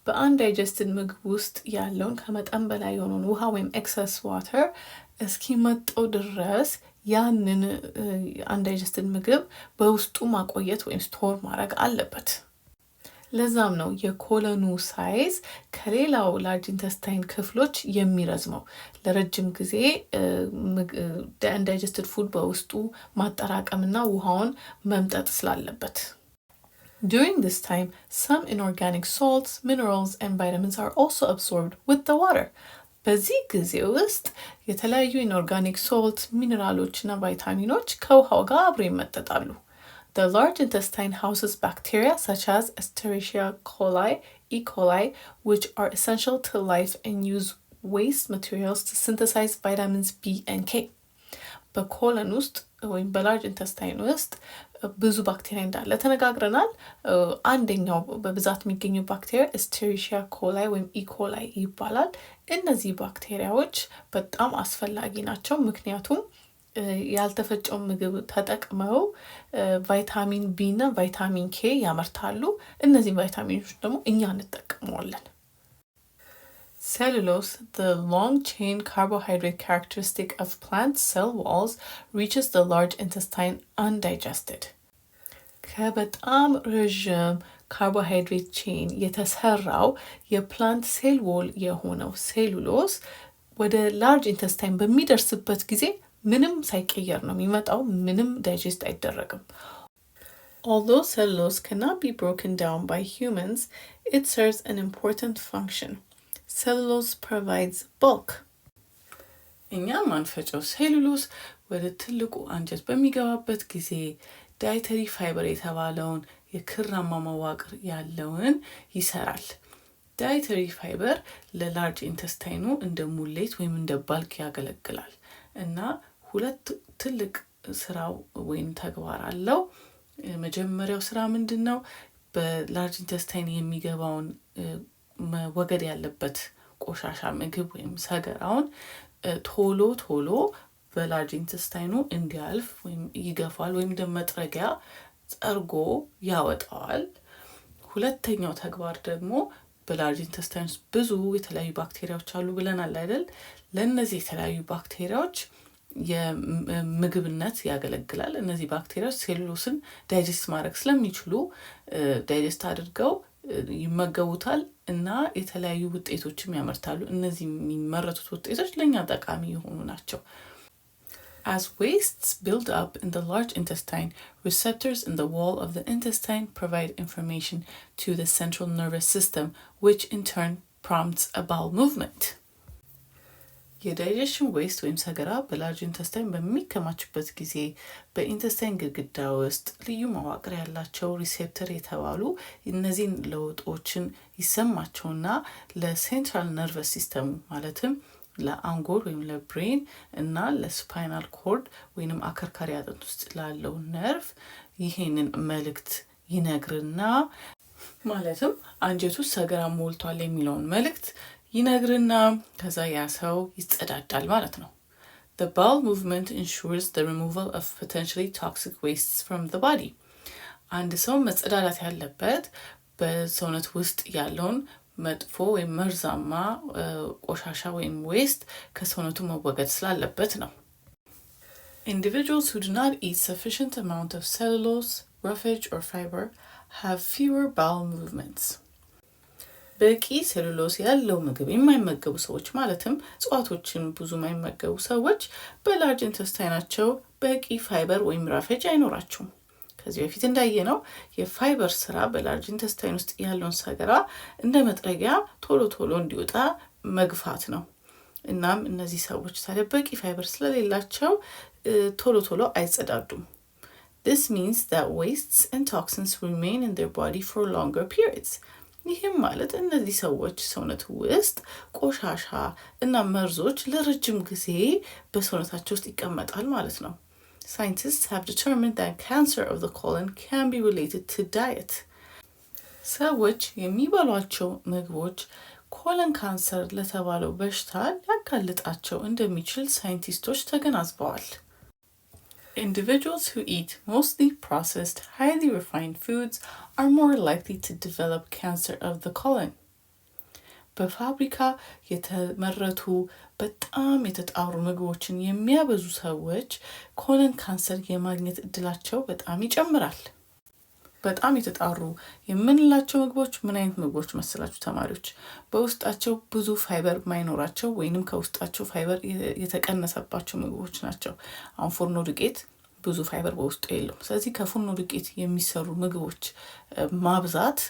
በአንዳይጀስትድ ምግብ ውስጥ ያለውን ከመጠን በላይ የሆነውን ውሃ ወይም ኤክሰስ ዋተር እስኪመጠው ድረስ ያንን አንዳይጀስትድ ምግብ በውስጡ ማቆየት ወይም ስቶር ማድረግ አለበት። ለዛም ነው የኮለኑ ሳይዝ ከሌላው ላርጅ ኢንተስታይን ክፍሎች የሚረዝመው፣ ለረጅም ጊዜ አንዳይጀስትድ ፉድ በውስጡ ማጠራቀምና ውሃውን መምጠጥ ስላለበት። During this time, some inorganic salts, minerals, and vitamins are also absorbed with the water. በዚህ ጊዜ ውስጥ የተለያዩ ኢንኦርጋኒክ ሶልት፣ ሚነራሎችና ቫይታሚኖች ከውሃው ጋር አብረው ይመጠጣሉ። The large intestine houses bacteria such as Escherichia coli, E. coli, which are essential to life and use waste materials to synthesize vitamins B and K. በኮለን ውስጥ ወይም በላርጅ ኢንተስታይን ውስጥ ብዙ ባክቴሪያ እንዳለ ተነጋግረናል። አንደኛው በብዛት የሚገኘው ባክቴሪያ ኤስቸሪሺያ ኮላይ ወይም ኢኮላይ ይባላል። እነዚህ ባክቴሪያዎች በጣም አስፈላጊ ናቸው፣ ምክንያቱም ያልተፈጨው ምግብ ተጠቅመው ቫይታሚን ቢ እና ቫይታሚን ኬ ያመርታሉ። እነዚህ ቫይታሚኖች ደግሞ እኛ እንጠቀመዋለን። Cellulose, the long-chain carbohydrate characteristic of plant cell walls, reaches the large intestine undigested. ከበጣም ረዥም ካርቦሃይድሬት ቼን የተሰራው የፕላንት ሴል ዎል የሆነው ሴሉሎስ ወደ ላርጅ ኢንተስታይን በሚደርስበት ጊዜ ምንም ሳይቀየር ነው የሚመጣው፣ ምንም ዳይጀስት አይደረግም። Although cellulose cannot be broken down by humans, it serves an important function. Cellulose provides bulk. እኛ ማንፈጨው ሴሉሎስ ወደ ትልቁ አንጀት በሚገባበት ጊዜ ዳይተሪ ፋይበር የተባለውን የክራማ መዋቅር ያለውን ይሰራል። ዳይተሪ ፋይበር ለላርጅ ኢንተስታይኑ እንደ ሙሌት ወይም እንደ ባልክ ያገለግላል እና ሁለት ትልቅ ስራው ወይም ተግባር አለው። መጀመሪያው ስራ ምንድነው? በላርጅ ኢንተስታይን የሚገባውን መወገድ ያለበት ቆሻሻ ምግብ ወይም ሰገራውን ቶሎ በላርጅ ኢንተስታይኑ እንዲያልፍ ወይም ይገፋል ወይም መጥረጊያ ጠርጎ ያወጣዋል። ሁለተኛው ተግባር ደግሞ በላርጅ ኢንተስታይን ውስጥ ብዙ የተለያዩ ባክቴሪያዎች አሉ ብለናል አይደል? ለእነዚህ የተለያዩ ባክቴሪያዎች የምግብነት ያገለግላል። እነዚህ ባክቴሪያዎች ሴሉሎስን ዳይጀስት ማድረግ ስለሚችሉ ዳይጀስት አድርገው ይመገቡታል እና የተለያዩ ውጤቶችም ያመርታሉ። እነዚህ የሚመረቱት ውጤቶች ለኛ ጠቃሚ የሆኑ ናቸው። As wastes build up in the large intestine, receptors in the wall of the intestine provide information to the central nervous system, which in turn prompts a bowel movement. የዳይጀሽን ዌስት ወይም ሰገራ በላርጅ ኢንተስታይን በሚከማችበት ጊዜ በኢንተስታይን ግድግዳ ውስጥ ልዩ መዋቅር ያላቸው ሪሴፕተር የተባሉ እነዚህን ለውጦችን ይሰማቸውና ለሴንትራል ነርቨስ ሲስተሙ ማለትም ለአንጎል ወይም ለብሬን እና ለስፓይናል ኮርድ ወይንም አከርካሪ አጥንት ውስጥ ላለው ነርቭ ይሄንን መልእክት ይነግርና ማለትም አንጀቱ ሰገራ ሞልቷል የሚለውን መልእክት ይነግርና ከዛ ያ ሰው ይጸዳዳል ማለት ነው። The bowel movement ensures the removal of potentially toxic wastes from the body. አንድ ሰው መጸዳዳት ያለበት በሰውነት ውስጥ ያለውን መጥፎ ወይም መርዛማ ቆሻሻ ወይም ዌስት ከሰውነቱ መወገድ ስላለበት ነው። Individuals who do not eat sufficient amount of cellulose, roughage or fiber have fewer bowel movements. በቂ ሴሉሎስ ያለው ምግብ የማይመገቡ ሰዎች ማለትም እጽዋቶችን ብዙ የማይመገቡ ሰዎች በላርጅ ኢንተስታይናቸው በቂ ፋይበር ወይም ራፌጅ አይኖራቸውም። ከዚህ በፊት እንዳየነው የፋይበር ስራ በላርጅ ኢንተስታይን ውስጥ ያለውን ሰገራ እንደ መጥረጊያ ቶሎ ቶሎ እንዲወጣ መግፋት ነው። እናም እነዚህ ሰዎች ታዲያ በቂ ፋይበር ስለሌላቸው ቶሎ ቶሎ አይጸዳዱም። This means that wastes and toxins remain in their body for longer periods. ይህም ማለት እነዚህ ሰዎች ሰውነት ውስጥ ቆሻሻ እና መርዞች ለረጅም ጊዜ በሰውነታቸው ውስጥ ይቀመጣል ማለት ነው። Scientists have determined that cancer of the colon can be related to diet. ሰዎች የሚበሏቸው ምግቦች ኮለን ካንሰር ለተባለው በሽታ ሊያጋልጣቸው እንደሚችል ሳይንቲስቶች ተገናዝበዋል። Individuals who eat mostly processed, highly refined foods are more likely to develop cancer of the colon. በፋብሪካ የተመረቱ በጣም የተጣሩ ምግቦችን የሚያበዙ ሰዎች ኮለን ካንሰር የማግኘት እድላቸው በጣም ይጨምራል። በጣም የተጣሩ የምንላቸው ምግቦች ምን አይነት ምግቦች መሰላችሁ ተማሪዎች? በውስጣቸው ብዙ ፋይበር ማይኖራቸው ወይንም ከውስጣቸው ፋይበር የተቀነሰባቸው ምግቦች ናቸው። አሁን ፉርኖ ዱቄት ብዙ ፋይበር በውስጡ የለውም። ስለዚህ ከፉርኖ ዱቄት የሚሰሩ ምግቦች ማብዛት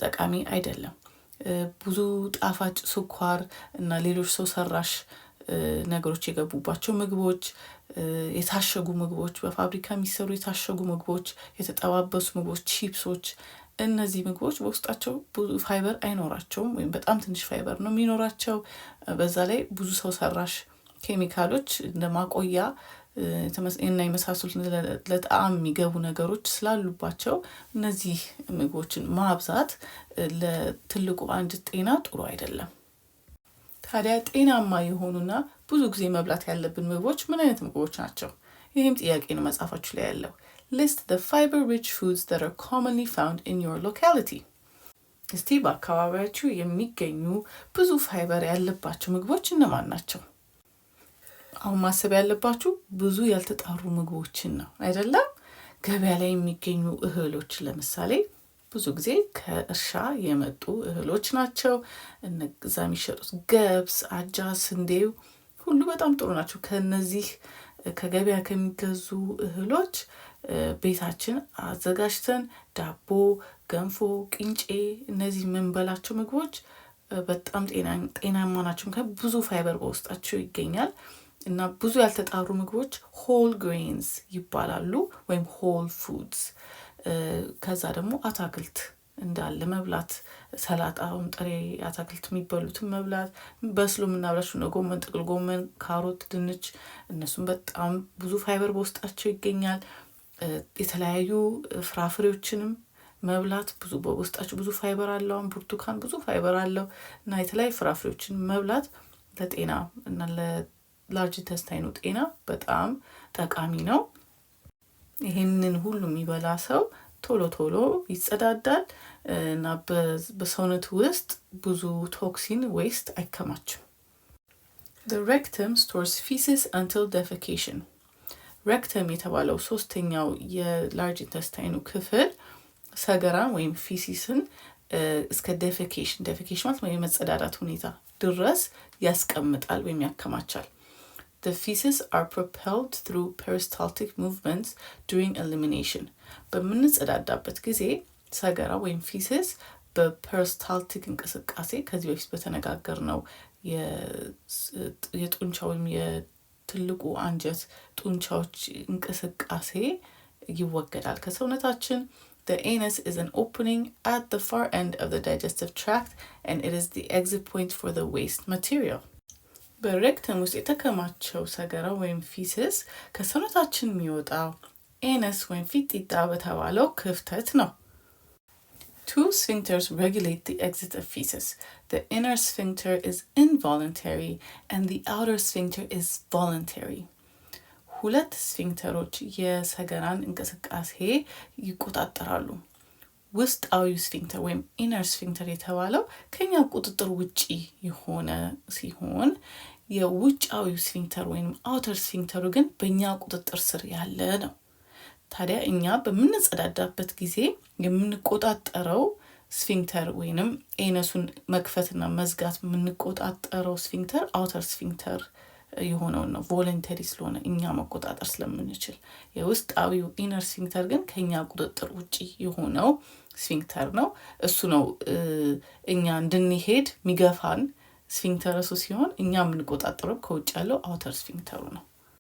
ጠቃሚ አይደለም። ብዙ ጣፋጭ ስኳር እና ሌሎች ሰው ሰራሽ ነገሮች የገቡባቸው ምግቦች፣ የታሸጉ ምግቦች፣ በፋብሪካ የሚሰሩ የታሸጉ ምግቦች፣ የተጠባበሱ ምግቦች፣ ቺፕሶች፣ እነዚህ ምግቦች በውስጣቸው ብዙ ፋይበር አይኖራቸውም ወይም በጣም ትንሽ ፋይበር ነው የሚኖራቸው። በዛ ላይ ብዙ ሰው ሰራሽ ኬሚካሎች እንደ ማቆያ እና የመሳሰሉት ለጣዕም የሚገቡ ነገሮች ስላሉባቸው እነዚህ ምግቦችን ማብዛት ለትልቁ አንጀት ጤና ጥሩ አይደለም። ታዲያ ጤናማ የሆኑና ብዙ ጊዜ መብላት ያለብን ምግቦች ምን አይነት ምግቦች ናቸው? ይህም ጥያቄ ነው መጽሐፋችሁ ላይ ያለው። List the fiber-rich foods that are commonly found in your locality. እስቲ በአካባቢያችሁ የሚገኙ ብዙ ፋይበር ያለባቸው ምግቦች እነማን ናቸው? አሁን ማሰብ ያለባችሁ ብዙ ያልተጣሩ ምግቦችን ነው አይደለም? ገበያ ላይ የሚገኙ እህሎች ለምሳሌ ብዙ ጊዜ ከእርሻ የመጡ እህሎች ናቸው። እነዛ የሚሸጡት ገብስ፣ አጃ፣ ስንዴው ሁሉ በጣም ጥሩ ናቸው። ከነዚህ ከገበያ ከሚገዙ እህሎች ቤታችን አዘጋጅተን ዳቦ፣ ገንፎ፣ ቅንጬ እነዚህ የምንበላቸው ምግቦች በጣም ጤናማ ናቸው። ብዙ ፋይበር በውስጣቸው ይገኛል። እና ብዙ ያልተጣሩ ምግቦች ሆል ግሬንስ ይባላሉ ወይም ሆል ፉድስ። ከዛ ደግሞ አታክልት እንዳለ መብላት፣ ሰላጣውን፣ ጥሬ አታክልት የሚበሉትን መብላት፣ በስሎ የምናብላቸው ነው ጎመን፣ ጥቅል ጎመን፣ ካሮት፣ ድንች እነሱም በጣም ብዙ ፋይበር በውስጣቸው ይገኛል። የተለያዩ ፍራፍሬዎችንም መብላት ብዙ በውስጣቸው ብዙ ፋይበር አለው። ብርቱካን ብዙ ፋይበር አለው እና የተለያዩ ፍራፍሬዎችን መብላት ለጤና እና ላርጅ ኢንተስታይኑ ጤና በጣም ጠቃሚ ነው። ይሄንን ሁሉ የሚበላ ሰው ቶሎ ቶሎ ይጸዳዳል እና በሰውነት ውስጥ ብዙ ቶክሲን ዌስት አይከማችም። The rectum stores feces until defecation. rectum የተባለው ሶስተኛው የላርጅ ኢንተስታይኑ ክፍል ሰገራን ወይም ፊሲስን እስከ defecation ማለት ነው የመጸዳዳት ሁኔታ ድረስ ያስቀምጣል ወይም ያከማቻል። The feces are propelled through peristaltic movements during elimination. በምንጸዳዳበት ጊዜ ሰገራ ወይም ፊስስ በፔሪስታልቲክ እንቅስቃሴ ከዚህ በፊት በተነጋገር ነው የጡንቻ ወይም የትልቁ አንጀት ጡንቻዎች እንቅስቃሴ ይወገዳል ከሰውነታችን። The anus is an opening at the far end of the digestive tract and it is the exit point for the waste material. በሬክተም ውስጥ የተከማቸው ሰገራ ወይም ፊስስ ከሰውነታችን የሚወጣው ኤነስ ወይም ፊጢጣ በተባለው ክፍተት ነው። Two sphincters regulate the exit of feces. The inner sphincter is involuntary and the outer sphincter is voluntary. ሁለት ስፊንክተሮች የሰገራን እንቅስቃሴ ይቆጣጠራሉ። ውስጣዊ ስፊንክተር ወይም ኢነር ስፊንክተር የተባለው ከኛ ቁጥጥር ውጪ የሆነ ሲሆን የውጫዊ ስፊንክተር ወይም አውተር ስፊንክተሩ ግን በእኛ ቁጥጥር ስር ያለ ነው። ታዲያ እኛ በምንጸዳዳበት ጊዜ የምንቆጣጠረው ስፊንክተር ወይንም ኤነሱን መክፈትና መዝጋት የምንቆጣጠረው ስፊንክተር አውተር ስፊንክተር የሆነው ነው ቮለንተሪ ስለሆነ እኛ መቆጣጠር ስለምንችል የውስጣዊው ኢነር ስፊንክተር ግን ከኛ ቁጥጥር ውጪ የሆነው ስፊንክተር ነው እሱ ነው እኛ እንድንሄድ ሚገፋን ስፊንክተር እሱ ሲሆን እኛ የምንቆጣጠረው ከውጭ ያለው አውተር ስፊንክተሩ ነው